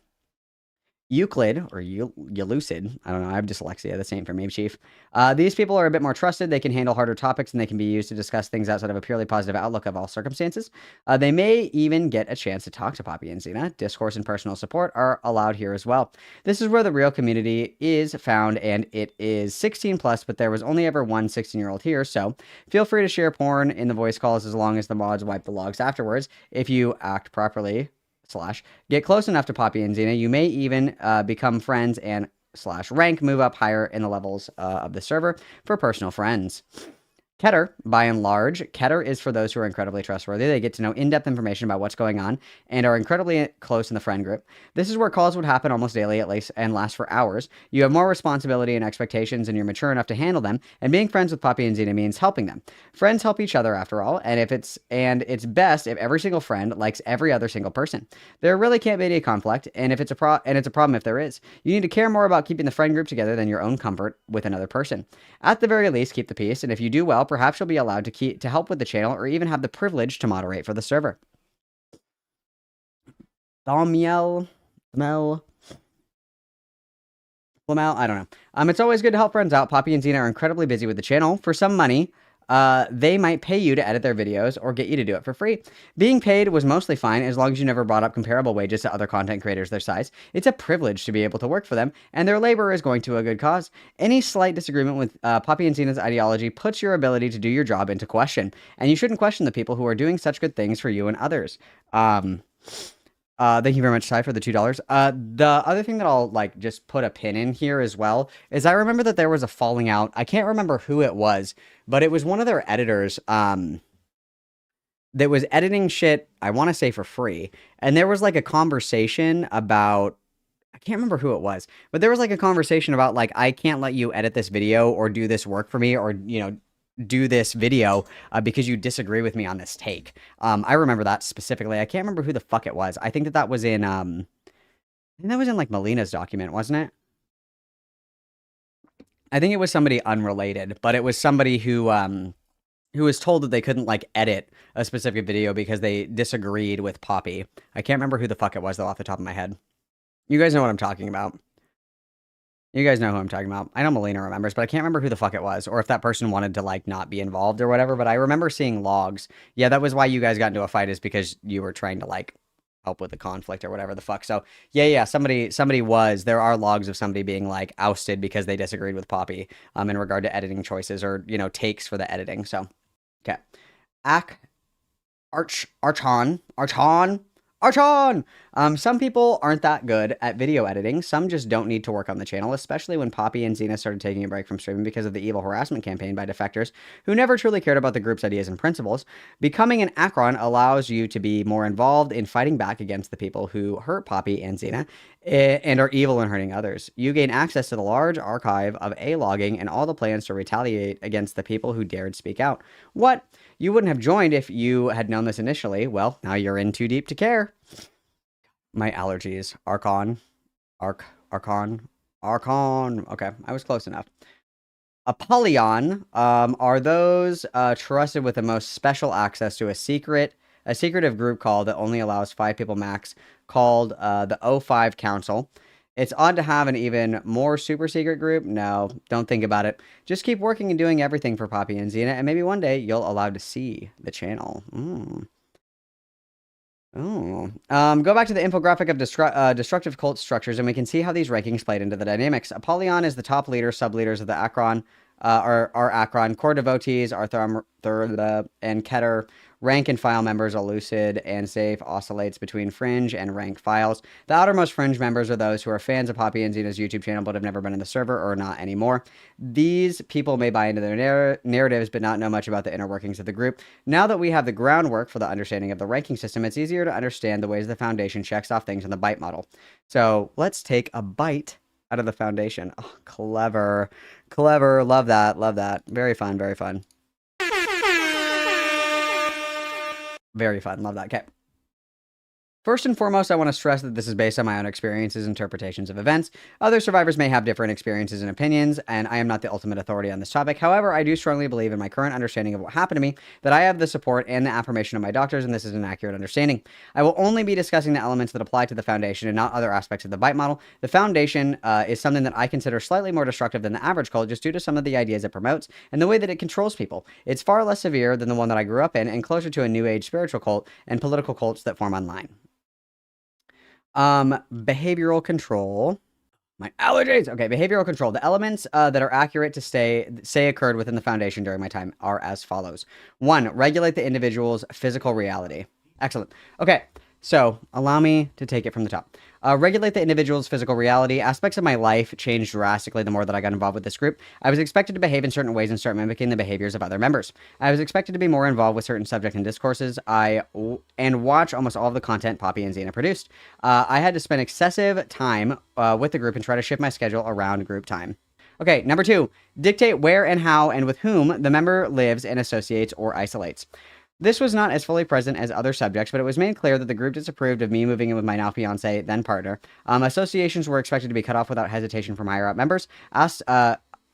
Euclid, or Elucid, I don't know, I have dyslexia, the same for me, Chief. These people are a bit more trusted, they can handle harder topics, and they can be used to discuss things outside of a purely positive outlook of all circumstances. They may even get a chance to talk to Poppy and Zena. Discourse and personal support are allowed here as well. This is where the real community is found, and it is 16 plus, but there was only ever one 16-year-old here, so feel free to share porn in the voice calls as long as the mods wipe the logs afterwards. If you act properly, get close enough to Poppy and Zena, you may even become friends and /rank move up higher in the levels of the server for personal friends. Keter, by and large, Keter is for those who are incredibly trustworthy. They get to know in-depth information about what's going on and are incredibly close in the friend group. This is where calls would happen almost daily at least and last for hours. You have more responsibility and expectations and you're mature enough to handle them, and being friends with Poppy and Zena means helping them. Friends help each other after all, and it's best if every single friend likes every other single person. There really can't be any conflict, and if it's a problem if there is. You need to care more about keeping the friend group together than your own comfort with another person. At the very least, keep the peace, and if you do well, perhaps you'll be allowed to help with the channel or even have the privilege to moderate for the server. Thamiel, Flamel, I don't know. It's always good to help friends out. Poppy and Zena are incredibly busy with the channel. For some money, they might pay you to edit their videos or get you to do it for free. Being paid was mostly fine as long as you never brought up comparable wages to other content creators their size. It's a privilege to be able to work for them, and their labor is going to a good cause. Any slight disagreement with Poppy and Zena's ideology puts your ability to do your job into question, and you shouldn't question the people who are doing such good things for you and others. Thank you very much, Ty, for the $2. The other thing that I'll like just put a pin in here as well is I remember that there was a falling out. I can't remember who it was, but it was one of their editors that was editing shit, I want to say for free. And there was like a conversation about, I can't remember who it was, but there was like a conversation about like, I can't let you edit this video or do this work for me or, do this video because you disagree with me on this take. I remember that specifically. I can't remember who the fuck it was. I think that was in, I think that was in like Melina's document, wasn't it? I think it was somebody unrelated, but it was somebody who was told that they couldn't like edit a specific video because they disagreed with Poppy. I can't remember who the fuck it was though off the top of my head. You guys know what I'm talking about. You guys know who I'm talking about. I know Melina remembers, but I can't remember who the fuck it was, or if that person wanted to, like, not be involved or whatever, but I remember seeing logs. Yeah, that was why you guys got into a fight, is because you were trying to, like, help with the conflict or whatever the fuck. So, yeah, somebody was, there are logs of somebody being, like, ousted because they disagreed with Poppy, in regard to editing choices or, takes for the editing, so. Okay. Archon. Some people aren't that good at video editing. Some just don't need to work on the channel, especially when Poppy and Zena started taking a break from streaming because of the evil harassment campaign by defectors who never truly cared about the group's ideas and principles. Becoming an Akron allows you to be more involved in fighting back against the people who hurt Poppy and Zena and are evil and hurting others. You gain access to the large archive of A-logging and all the plans to retaliate against the people who dared speak out. What? You wouldn't have joined if you had known this initially. Well, now you're in too deep to care. My allergies. Archon. Okay, I was close enough. Apollyon are those trusted with the most special access to a secretive group call that only allows 5 people max, called the O5 Council. It's odd to have an even more super secret group. No, don't think about it. Just keep working and doing everything for Poppy and Zena, and maybe one day you'll allow to see the channel. Go back to the infographic of destructive cult structures, and we can see how these rankings played into the dynamics. Apollyon is the top leader, sub-leaders of the Akron, are Akron. Core devotees are Thurl and Keter. Rank and file members are lucid and safe, oscillates between fringe and rank files. The outermost fringe members are those who are fans of Poppy and Zena's YouTube channel but have never been in the server or not anymore. These people may buy into their narratives but not know much about the inner workings of the group. Now that we have the groundwork for the understanding of the ranking system, it's easier to understand the ways the Foundation checks off things in the bite model. So let's take a bite out of the Foundation. Oh, clever. Love that. Very fun. Very fun. Love that. Okay. First and foremost, I want to stress that this is based on my own experiences, interpretations of events. Other survivors may have different experiences and opinions, and I am not the ultimate authority on this topic. However, I do strongly believe in my current understanding of what happened to me, that I have the support and the affirmation of my doctors, and this is an accurate understanding. I will only be discussing the elements that apply to the Foundation and not other aspects of the bite model. The Foundation is something that I consider slightly more destructive than the average cult, just due to some of the ideas it promotes and the way that it controls people. It's far less severe than the one that I grew up in, and closer to a new age spiritual cult and political cults that form online. Behavioral control. My allergies. Okay, behavioral control. The elements that are accurate to say occurred within the Foundation during my time are as follows. 1. Regulate the individual's physical reality. Excellent. Okay, So, allow me to take it from the top. Regulate the individual's physical reality. Aspects of my life changed drastically the more that I got involved with this group. I was expected to behave in certain ways and start mimicking the behaviors of other members. I was expected to be more involved with certain subjects and discourses. And watch almost all of the content Poppy and Zena produced. I had to spend excessive time with the group and try to shift my schedule around group time. Okay, number 2, dictate where and how and with whom the member lives and associates or isolates. This was not as fully present as other subjects, but it was made clear that the group disapproved of me moving in with my now fiance, then partner. Associations were expected to be cut off without hesitation from higher up members.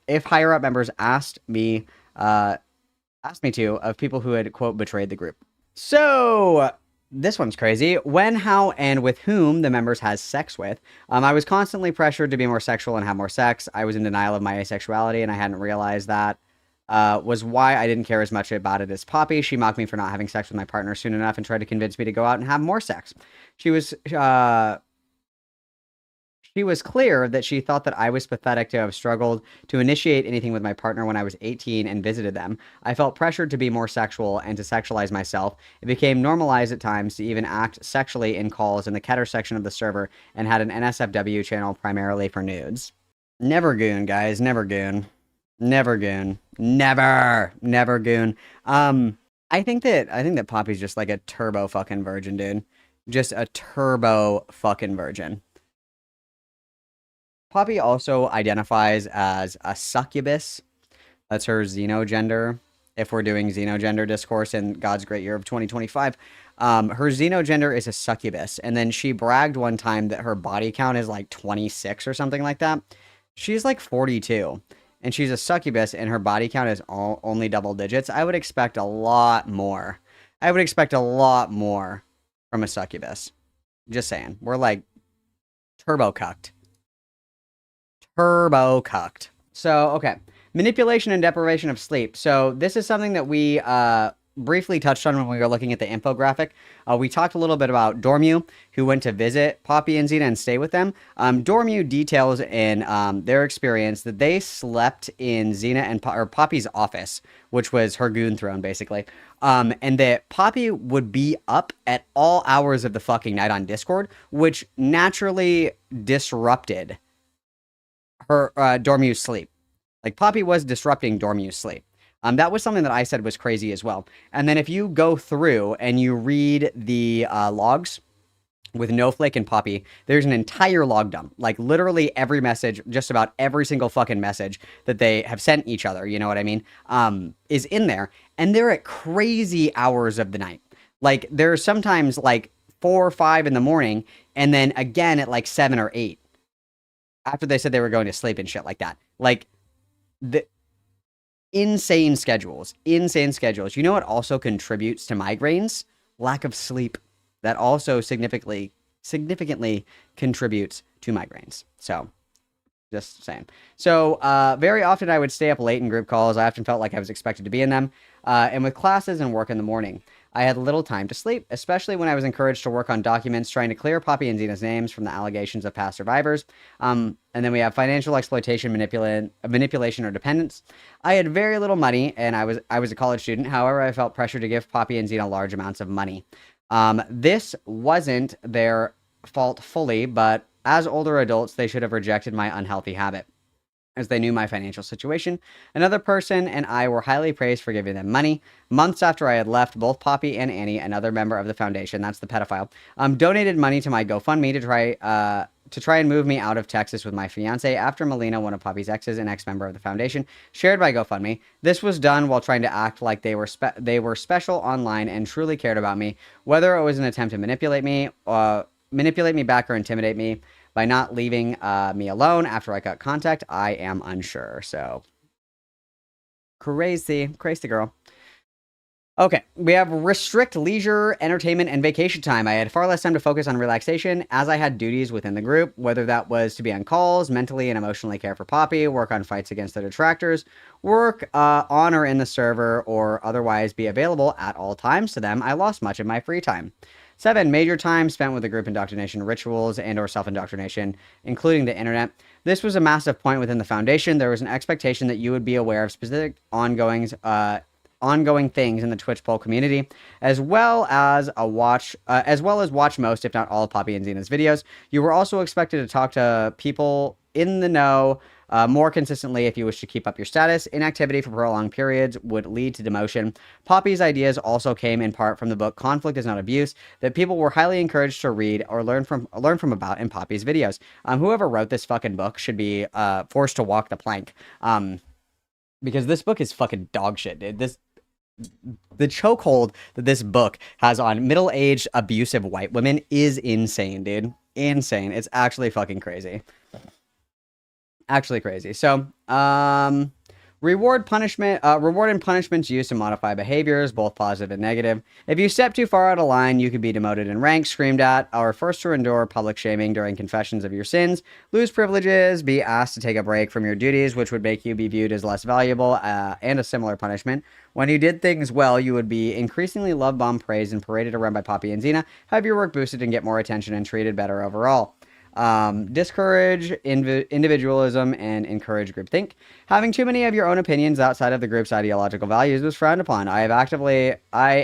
If higher up members asked me to of people who had quote betrayed the group. So this one's crazy. When, how, and with whom the members has sex with. I was constantly pressured to be more sexual and have more sex. I was in denial of my asexuality, and I hadn't realized that. Was why I didn't care as much about it as Poppy. She mocked me for not having sex with my partner soon enough and tried to convince me to go out and have more sex. She was clear that she thought that I was pathetic to have struggled to initiate anything with my partner when I was 18 and visited them. I felt pressured to be more sexual and to sexualize myself. It became normalized at times to even act sexually in calls in the Keter section of the server and had an NSFW channel primarily for nudes. Never goon, guys. Never goon. Never goon. Never goon. I think that Poppy's just like a turbo fucking virgin, dude. Just a turbo fucking virgin. Poppy also identifies as a succubus. That's her xenogender. If we're doing xenogender discourse in God's great year of 2025, her xenogender is a succubus. And then she bragged one time that her body count is like 26 or something like that. She's like 42. And she's a succubus, and her body count is only double digits. I would expect a lot more. I would expect a lot more from a succubus. Just saying. We're like turbo cucked. Turbo cucked. So, okay. Manipulation and deprivation of sleep. So, this is something that we briefly touched on when we were looking at the infographic. We talked a little bit about Dormu, who went to visit Poppy and Zena and stay with them. Dormu details in their experience that they slept in Zena and Poppy's office, which was her goon throne, basically. And that Poppy would be up at all hours of the fucking night on Discord, which naturally disrupted her Dormu's sleep. Like, Poppy was disrupting Dormu's sleep. That was something that I said was crazy as well. And then if you go through and you read the logs with Snowflake and Poppy, there's an entire log dump. Like, literally every message, just about every single fucking message that they have sent each other, you know what I mean, is in there. And they're at crazy hours of the night. Like, there's sometimes, like, 4 or 5 in the morning, and then again at, like, 7 or 8. After they said they were going to sleep and shit like that. Like, the... Insane schedules. You know what also contributes to migraines? Lack of sleep. That also significantly contributes to migraines. So, just saying. So, very often I would stay up late in group calls. I often felt like I was expected to be in them. And with classes and work in the morning, I had little time to sleep, especially when I was encouraged to work on documents trying to clear Poppy and Zena's names from the allegations of past survivors. And then we have financial exploitation, manipulation, or dependence. I had very little money, and I was a college student. However, I felt pressure to give Poppy and Zena large amounts of money. This wasn't their fault fully, but as older adults, they should have rejected my unhealthy habit, as they knew my financial situation. Another person and I were highly praised for giving them money. Months after I had left, both Poppy and Annie, another member of the foundation, that's the pedophile, donated money to my GoFundMe to try and move me out of Texas with my fiance after Melina, one of Poppy's exes, an ex-member of the foundation, shared my GoFundMe. This was done while trying to act like they were special online and truly cared about me. Whether it was an attempt to manipulate me back or intimidate me by not leaving me alone after I cut contact, I am unsure. So, crazy girl. Okay, we have restrict leisure, entertainment, and vacation time. I had far less time to focus on relaxation as I had duties within the group, whether that was to be on calls, mentally and emotionally care for Poppy, work on fights against the detractors, work on or in the server, or otherwise be available at all times to them. I lost much of my free time. 7, major time spent with the group indoctrination rituals and or self-indoctrination, including the internet. This was a massive point within the foundation. There was an expectation that you would be aware of specific ongoings ongoing things in the Twitch poll community, as well as watch most, if not all, of Poppy and Zena's videos. You were also expected to talk to people in the know more consistently if you wish to keep up your status. Inactivity for prolonged periods would lead to demotion. Poppy's ideas also came in part from the book Conflict is Not Abuse that people were highly encouraged to read or learn from about in Poppy's videos. Whoever wrote this fucking book should be forced to walk the plank. Because this book is fucking dog shit, dude. The chokehold that this book has on middle-aged abusive white women is insane, dude. Insane. It's actually fucking crazy. Actually crazy. So, reward and punishments used to modify behaviors, both positive and negative. If you step too far out of line, you could be demoted in rank, screamed at, or forced to endure public shaming during confessions of your sins, lose privileges, be asked to take a break from your duties, which would make you be viewed as less valuable, and a similar punishment. When you did things well, you would be increasingly love-bombed, praised, and paraded around by Poppy and Zena, have your work boosted and get more attention and treated better overall. Discourage individualism and encourage groupthink. Having too many of your own opinions outside of the group's ideological values was frowned upon. I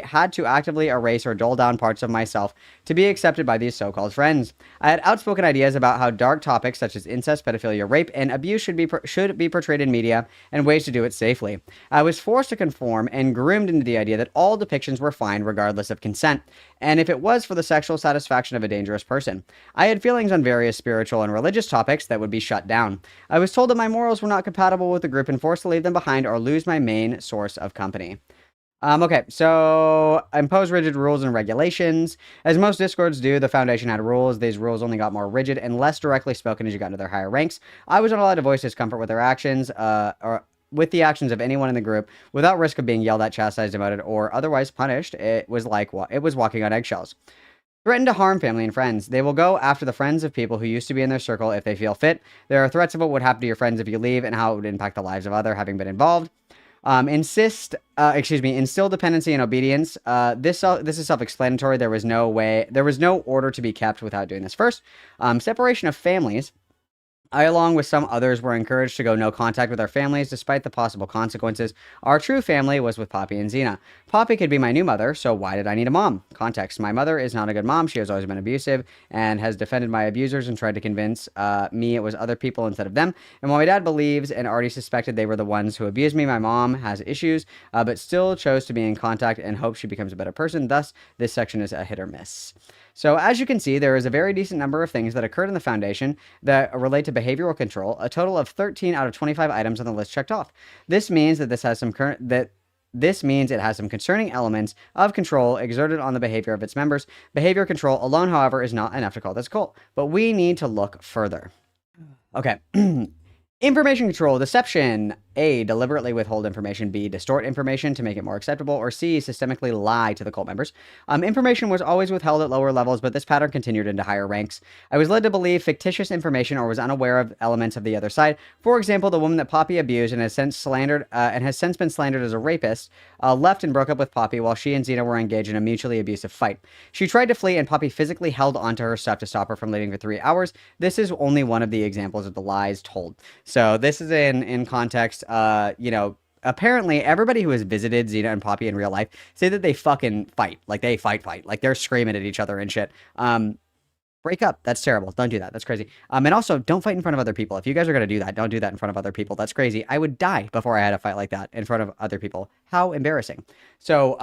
had to actively erase or dull down parts of myself to be accepted by these so-called friends. I had outspoken ideas about how dark topics such as incest, pedophilia, rape, and abuse should be portrayed in media and ways to do it safely. I was forced to conform and groomed into the idea that all depictions were fine regardless of consent, and if it was for the sexual satisfaction of a dangerous person. I had feelings on various spiritual and religious topics that would be shut down. I was told that my morals were not compatible with the group and forced to leave them behind or lose my main source of company. Okay, so impose rigid rules and regulations. As most Discords do, the Foundation had rules. These rules only got more rigid and less directly spoken as you got into their higher ranks. I was not allowed to voice discomfort with their actions, or with the actions of anyone in the group, without risk of being yelled at, chastised, demoted, or otherwise punished. It was walking on eggshells. Threaten to harm family and friends. They will go after the friends of people who used to be in their circle if they feel fit. There are threats of what would happen to your friends if you leave and how it would impact the lives of others having been involved. Instill dependency and obedience. This is self-explanatory. There was no order to be kept without doing this first. Separation of families. I, along with some others, were encouraged to go no contact with our families despite the possible consequences. Our true family was with Poppy and Zena. Poppy could be my new mother, so why did I need a mom? Context. My mother is not a good mom. She has always been abusive and has defended my abusers and tried to convince me it was other people instead of them. And while my dad believes and already suspected they were the ones who abused me, my mom has issues, but still chose to be in contact and hopes she becomes a better person. Thus, this section is a hit or miss. So as you can see, there is a very decent number of things that occurred in the Foundation that relate to behavioral control, a total of 13 out of 25 items on the list checked off. This means that it has some concerning elements of control exerted on the behavior of its members. Behavior control alone, however, is not enough to call this a cult, but we need to look further. Okay. Information control, deception. A, deliberately withhold information. B, distort information to make it more acceptable. Or C, systemically lie to the cult members. Information was always withheld at lower levels, but this pattern continued into higher ranks. I was led to believe fictitious information or was unaware of elements of the other side. For example, the woman that Poppy abused and has since been slandered as a rapist, left and broke up with Poppy while she and Zena were engaged in a mutually abusive fight. She tried to flee and Poppy physically held onto her stuff to stop her from leaving for 3 hours. This is only one of the examples of the lies told. So this is in context. Apparently everybody who has visited Zena and Poppy in real life say that they fucking fight. Like, they fight. Like, they're screaming at each other and shit. Break up. That's terrible. Don't do that. That's crazy. And also, don't fight in front of other people. If you guys are going to do that, don't do that in front of other people. That's crazy. I would die before I had a fight like that in front of other people. How embarrassing. So,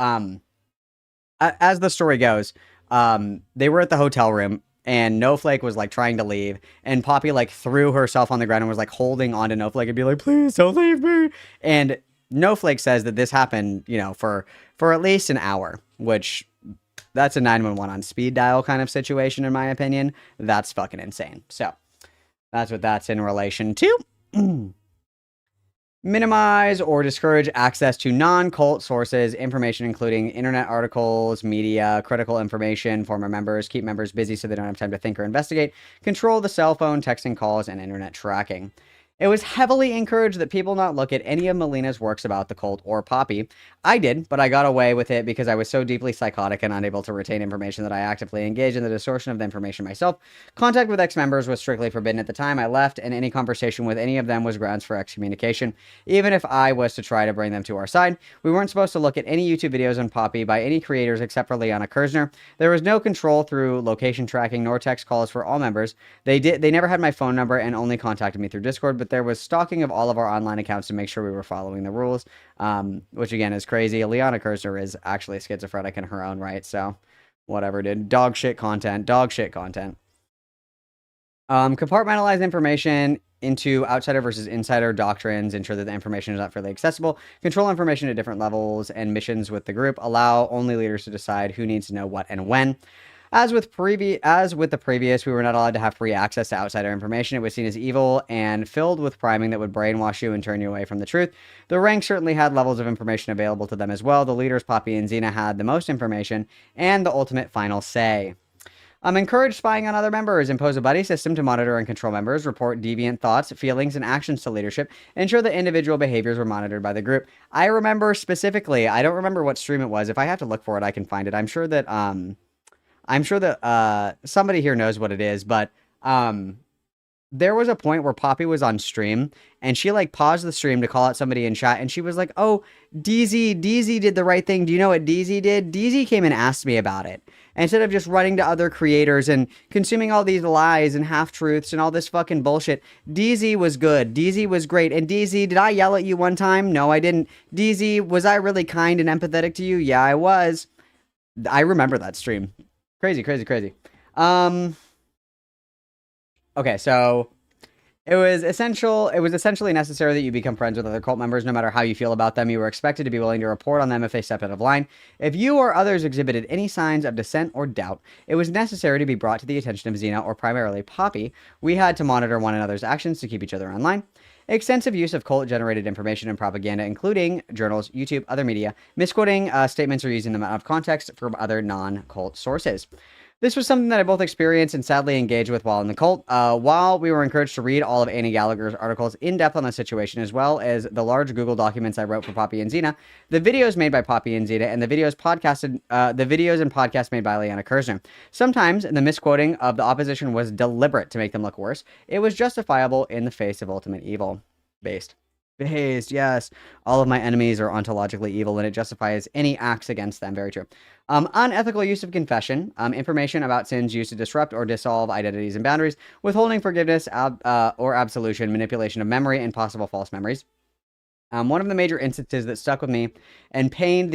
as the story goes, they were at the hotel room. And Snowflake was, like, trying to leave. And Poppy, like, threw herself on the ground and was, like, holding on to Snowflake and be like, please don't leave me. And Snowflake says that this happened, for at least an hour. Which, that's a 911 on speed dial kind of situation, in my opinion. That's fucking insane. So, that's what that's in relation to. Minimize or discourage access to non-cult sources, information including internet articles, media, critical information, former members, keep members busy so they don't have time to think or investigate, control the cell phone, texting calls, and internet tracking. It was heavily encouraged that people not look at any of Melina's works about the cult or Poppy. I did, but I got away with it because I was so deeply psychotic and unable to retain information that I actively engaged in the distortion of the information myself. Contact with ex-members was strictly forbidden at the time I left, and any conversation with any of them was grounds for excommunication. Even if I was to try to bring them to our side, we weren't supposed to look at any YouTube videos on Poppy by any creators except for Liana Kersner. There was no control through location tracking nor text calls for all members. They never had my phone number and only contacted me through Discord, but there was stalking of all of our online accounts to make sure we were following the rules, which again is crazy. Liana Kersner is actually schizophrenic in her own right, so whatever, dude. Dog shit content. Dog shit content. Compartmentalize information into outsider versus insider doctrines, ensure that the information is not freely accessible, control information at different levels and missions with the group, allow only leaders to decide who needs to know what and when. As with the previous, we were not allowed to have free access to outsider information. It was seen as evil and filled with priming that would brainwash you and turn you away from the truth. The ranks certainly had levels of information available to them as well. The leaders, Poppy and Zena, had the most information and the ultimate final say. Encourage spying on other members, impose a buddy system to monitor and control members, report deviant thoughts, feelings, and actions to leadership, ensure that individual behaviors were monitored by the group. I remember specifically, I don't remember what stream it was. If I have to look for it, I can find it. I'm sure that somebody here knows what it is, but there was a point where Poppy was on stream and she like paused the stream to call out somebody in chat and she was like, "Oh, DZ did the right thing. Do you know what DZ did? DZ came and asked me about it." Instead of just running to other creators and consuming all these lies and half-truths and all this fucking bullshit, DZ was good. DZ was great. And DZ, did I yell at you one time? No, I didn't. DZ, was I really kind and empathetic to you? Yeah, I was. I remember that stream. Crazy. Okay, so it was essentially necessary that you become friends with other cult members. No matter how you feel about them, you were expected to be willing to report on them if they stepped out of line. If you or others exhibited any signs of dissent or doubt, it was necessary to be brought to the attention of Zena or primarily Poppy. We had to monitor one another's actions to keep each other online. Extensive use of cult-generated information and propaganda, including journals, YouTube, other media, misquoting statements or using them out of context from other non-cult sources. This was something that I both experienced and sadly engaged with while in the cult. While we were encouraged to read all of Annie Gallagher's articles in depth on the situation, as well as the large Google documents I wrote for Poppy and Zena, the videos made by Poppy and Zena, and the videos and podcasts made by Liana Kersner. Sometimes the misquoting of the opposition was deliberate to make them look worse. It was justifiable in the face of ultimate evil. Based, yes. All of my enemies are ontologically evil, and it justifies any acts against them. Very true. Unethical use of confession, information about sins used to disrupt or dissolve identities and boundaries, withholding forgiveness or absolution, manipulation of memory, and possible false memories. One of the major instances that stuck with me and painted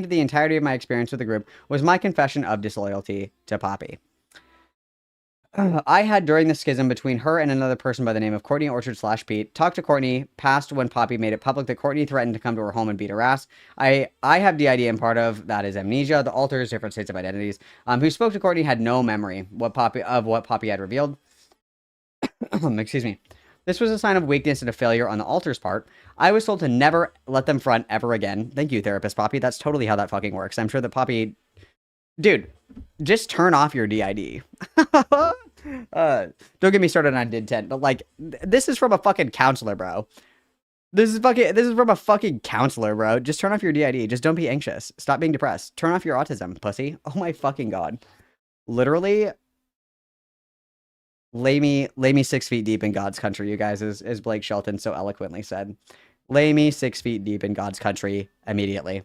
the entirety of my experience with the group was my confession of disloyalty to Poppy. I had, during the schism between her and another person by the name of Courtney Orchard/Pete, talked to Courtney past when Poppy made it public that Courtney threatened to come to her home and beat her ass. I have DID, and part of that is amnesia, the alters, different states of identities. Who spoke to Courtney had no memory of what Poppy had revealed. Excuse me. This was a sign of weakness and a failure on the altar's part. I was told to never let them front ever again. Thank you, therapist Poppy. That's totally how that fucking works. I'm sure that Poppy... Dude, just turn off your DID. Don't get me started on DID 10, but like, this is from a fucking counselor, bro. This is from a fucking counselor, bro. Just turn off your DID. Just don't be anxious. Stop being depressed. Turn off your autism, pussy. Oh my fucking god. Literally, lay me 6 feet deep in God's country, you guys, as Blake Shelton so eloquently said. Lay me 6 feet deep in God's country immediately.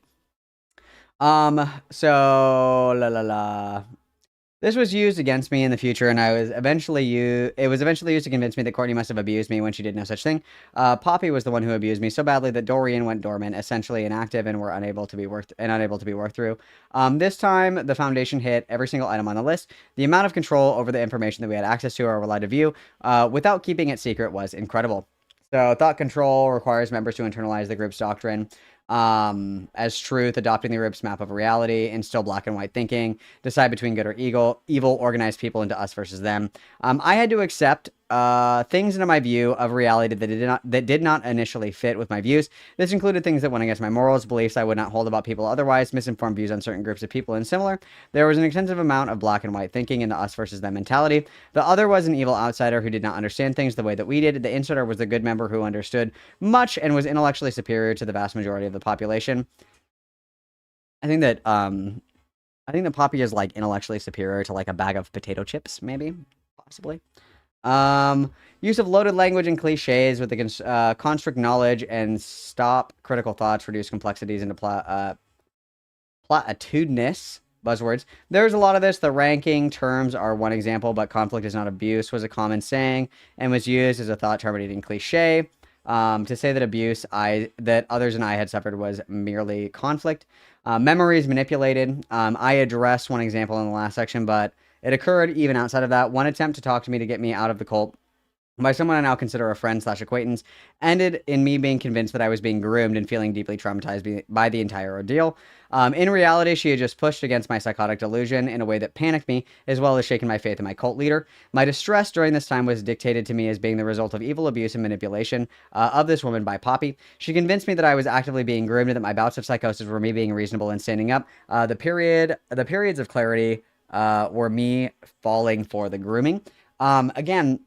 This was used against me in the future, and it was eventually used to convince me that Courtney must have abused me when she did no such thing. Poppy was the one who abused me so badly that Dorian went dormant, essentially inactive, and were unable to be worked through. This time, the Foundation hit every single item on the list. The amount of control over the information that we had access to or were allowed to view, without keeping it secret, was incredible. So, thought control requires members to internalize the group's doctrine as truth, adopting the group's map of reality, instill black and white thinking, decide between good or evil, organize people into us versus them. I had to accept things into my view of reality that did not initially fit with my views. This included things that went against my morals, beliefs I would not hold about people otherwise, misinformed views on certain groups of people, and similar. There was an extensive amount of black and white thinking in the us versus them mentality. The other was an evil outsider who did not understand things the way that we did. The insider was the good member who understood much and was intellectually superior to the vast majority of the population. I think that Poppy is like intellectually superior to like a bag of potato chips, maybe, possibly. Use of loaded language and cliches with the construct knowledge and stop critical thoughts, reduce complexities into platitudinous buzzwords. There's a lot of this. The ranking terms are one example, but conflict is not abuse was a common saying and was used as a thought-terminating cliche. To say that abuse that others and I had suffered was merely conflict. Memories manipulated. I addressed one example in the last section, but it occurred even outside of that. One attempt to talk to me to get me out of the cult by someone I now consider a friend/acquaintance ended in me being convinced that I was being groomed and feeling deeply traumatized by the entire ordeal. In reality, she had just pushed against my psychotic delusion in a way that panicked me, as well as shaken my faith in my cult leader. My distress during this time was dictated to me as being the result of evil abuse and manipulation of this woman by Poppy. She convinced me that I was actively being groomed and that my bouts of psychosis were me being reasonable and standing up. The periods of clarity were me falling for the grooming. Again,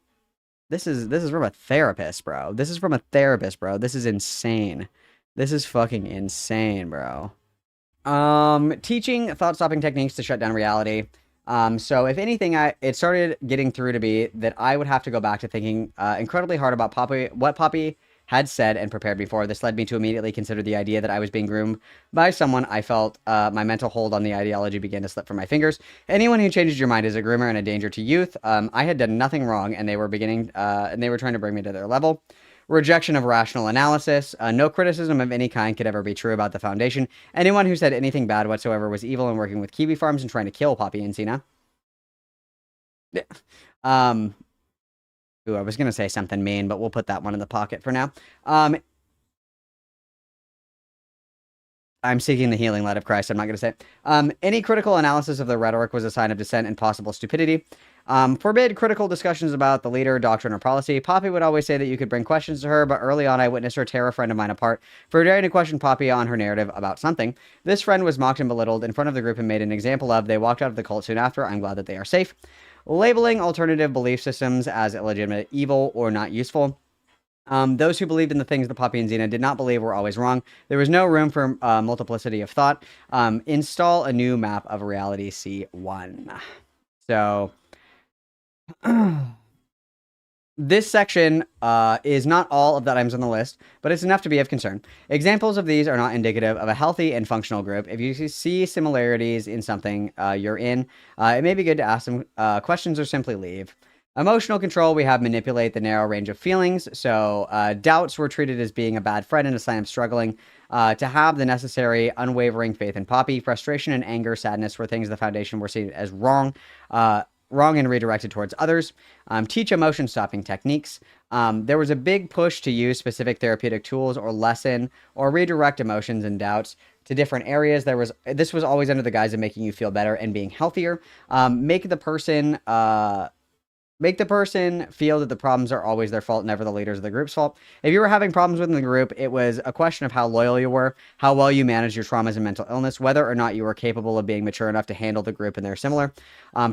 this is from a therapist, bro. This is from a therapist, bro. This is insane. This is fucking insane, bro. Teaching thought-stopping techniques to shut down reality. So if anything, it started getting through to be that I would have to go back to thinking incredibly hard about what Poppy had said and prepared before. This led me to immediately consider the idea that I was being groomed by someone. I felt my mental hold on the ideology began to slip from my fingers. Anyone who changes your mind is a groomer and a danger to youth. I had done nothing wrong, and they were trying to bring me to their level. Rejection of rational analysis. No criticism of any kind could ever be true about the Foundation. Anyone who said anything bad whatsoever was evil and working with Kiwi Farms and trying to kill Poppy and Zena. Ooh, I was going to say something mean, but we'll put that one in the pocket for now. I'm seeking the healing light of Christ. I'm not going to say it. Any critical analysis of the rhetoric was a sign of dissent and possible stupidity. Forbid critical discussions about the leader, doctrine, or policy. Poppy would always say that you could bring questions to her, but early on I witnessed her tear a friend of mine apart for daring to question Poppy on her narrative about something. This friend was mocked and belittled in front of the group and made an example of. They walked out of the cult soon after. I'm glad that they are safe. Labeling alternative belief systems as illegitimate, evil, or not useful. Those who believed in the things that Poppy and Zena did not believe were always wrong. There was no room for multiplicity of thought. Install a new map of reality C1. So, this section is not all of the items on the list, but it's enough to be of concern. Examples of these are not indicative of a healthy and functional group. If you see similarities in something you're in, it may be good to ask some questions or simply leave. Emotional control, we have manipulate the narrow range of feelings. So doubts were treated as being a bad friend and a sign of struggling. To have the necessary unwavering faith in Poppy. Frustration and anger, sadness were things the Foundation were seen as wrong and redirected towards others. Teach emotion stopping techniques. There was a big push to use specific therapeutic tools or lessen or redirect emotions and doubts to different areas. This was always under the guise of making you feel better and being healthier. Make the person feel that the problems are always their fault, never the leaders of the group's fault. If you were having problems within the group, it was a question of how loyal you were, how well you managed your traumas and mental illness, whether or not you were capable of being mature enough to handle the group and their similar.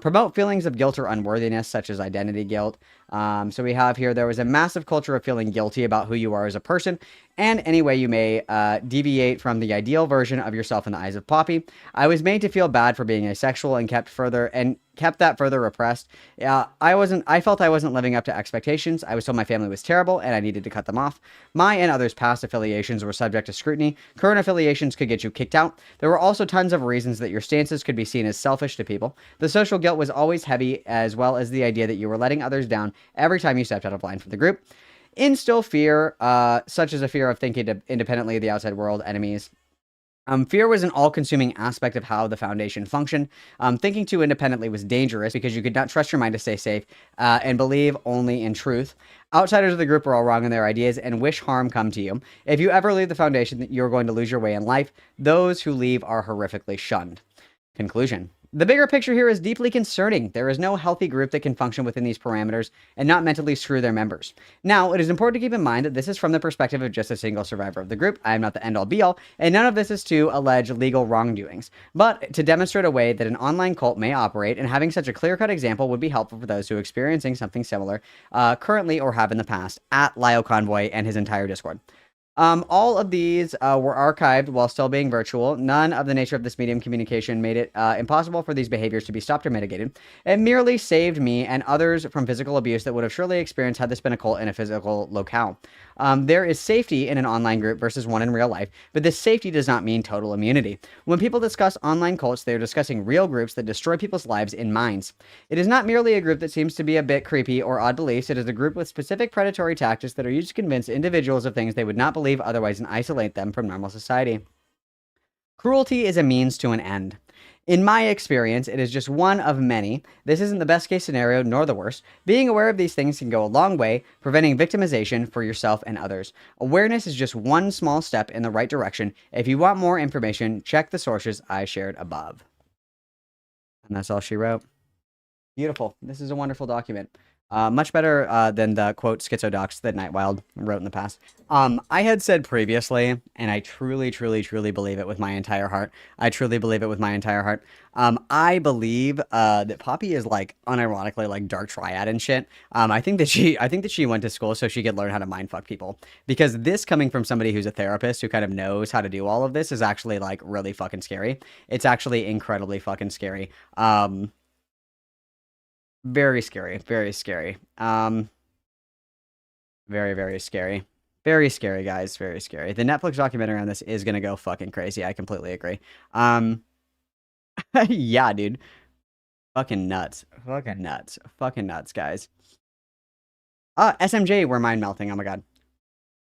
Promote feelings of guilt or unworthiness, such as identity guilt. So we have here, there was a massive culture of feeling guilty about who you are as a person, and any way you may deviate from the ideal version of yourself in the eyes of Poppy. I was made to feel bad for being asexual and kept that further repressed. I felt I wasn't living up to expectations. I was told my family was terrible and I needed to cut them off. My and others' past affiliations were subject to scrutiny. Current affiliations could get you kicked out. There were also tons of reasons that your stances could be seen as selfish to people. The social guilt was always heavy, as well as the idea that you were letting others down every time you stepped out of line from the group. Instill fear, such as a fear of thinking independently of the outside world, enemies. Fear was an all-consuming aspect of how the Foundation functioned. Thinking too independently was dangerous because you could not trust your mind to stay safe and believe only in truth. Outsiders of the group are all wrong in their ideas and wish harm come to you. If you ever leave the Foundation, you're going to lose your way in life. Those who leave are horrifically shunned. Conclusion. The bigger picture here is deeply concerning. There is no healthy group that can function within these parameters and not mentally screw their members. Now, it is important to keep in mind that this is from the perspective of just a single survivor of the group. I am not the end-all be-all, and none of this is to allege legal wrongdoings, but to demonstrate a way that an online cult may operate, and having such a clear-cut example would be helpful for those who are experiencing something similar currently or have in the past, at Lyle Convoy and his entire Discord. All of these were archived while still being virtual. None of the nature of this medium communication made it impossible for these behaviors to be stopped or mitigated. It merely saved me and others from physical abuse that would have surely experienced had this been a cult in a physical locale. There is safety in an online group versus one in real life, but this safety does not mean total immunity. When people discuss online cults, they are discussing real groups that destroy people's lives in minds. It is not merely a group that seems to be a bit creepy or odd beliefs. It is a group with specific predatory tactics that are used to convince individuals of things they would not believe otherwise and isolate them from normal society. Cruelty is a means to an end. In my experience, it is just one of many. This isn't the best case scenario, nor the worst. Being aware of these things can go a long way, preventing victimization for yourself and others. Awareness is just one small step in the right direction. If you want more information, check the sources I shared above. And that's all she wrote. Beautiful. This is a wonderful document. Much better than the, quote, schizodocs that Nightwild wrote in the past. I had said previously, and I truly, truly, truly believe it with my entire heart. I truly believe it with my entire heart. I believe that Poppy is, like, unironically, like, dark triad and shit. I think that she went to school so she could learn how to mindfuck people. Because this coming from somebody who's a therapist who kind of knows how to do all of this is actually, like, really fucking scary. It's actually incredibly fucking scary. Very scary. Very scary. Very, very scary. Very scary, guys. Very scary. The Netflix documentary on this is gonna go fucking crazy. I completely agree. Yeah, dude. Fucking nuts. Fucking nuts. Fucking nuts, guys. SMJ, we're mind melting. Oh my god.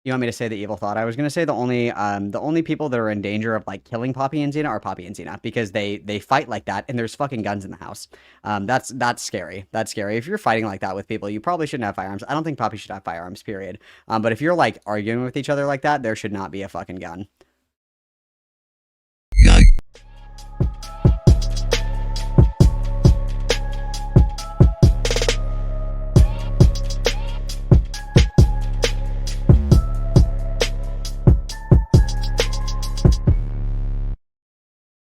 You want me to say the evil thought? I was gonna say the only people that are in danger of like killing Poppy and Zena are Poppy and Zena because they fight like that and there's fucking guns in the house. That's scary. That's scary. If you're fighting like that with people, you probably shouldn't have firearms. I don't think Poppy should have firearms. Period. But if you're like arguing with each other like that, there should not be a fucking gun.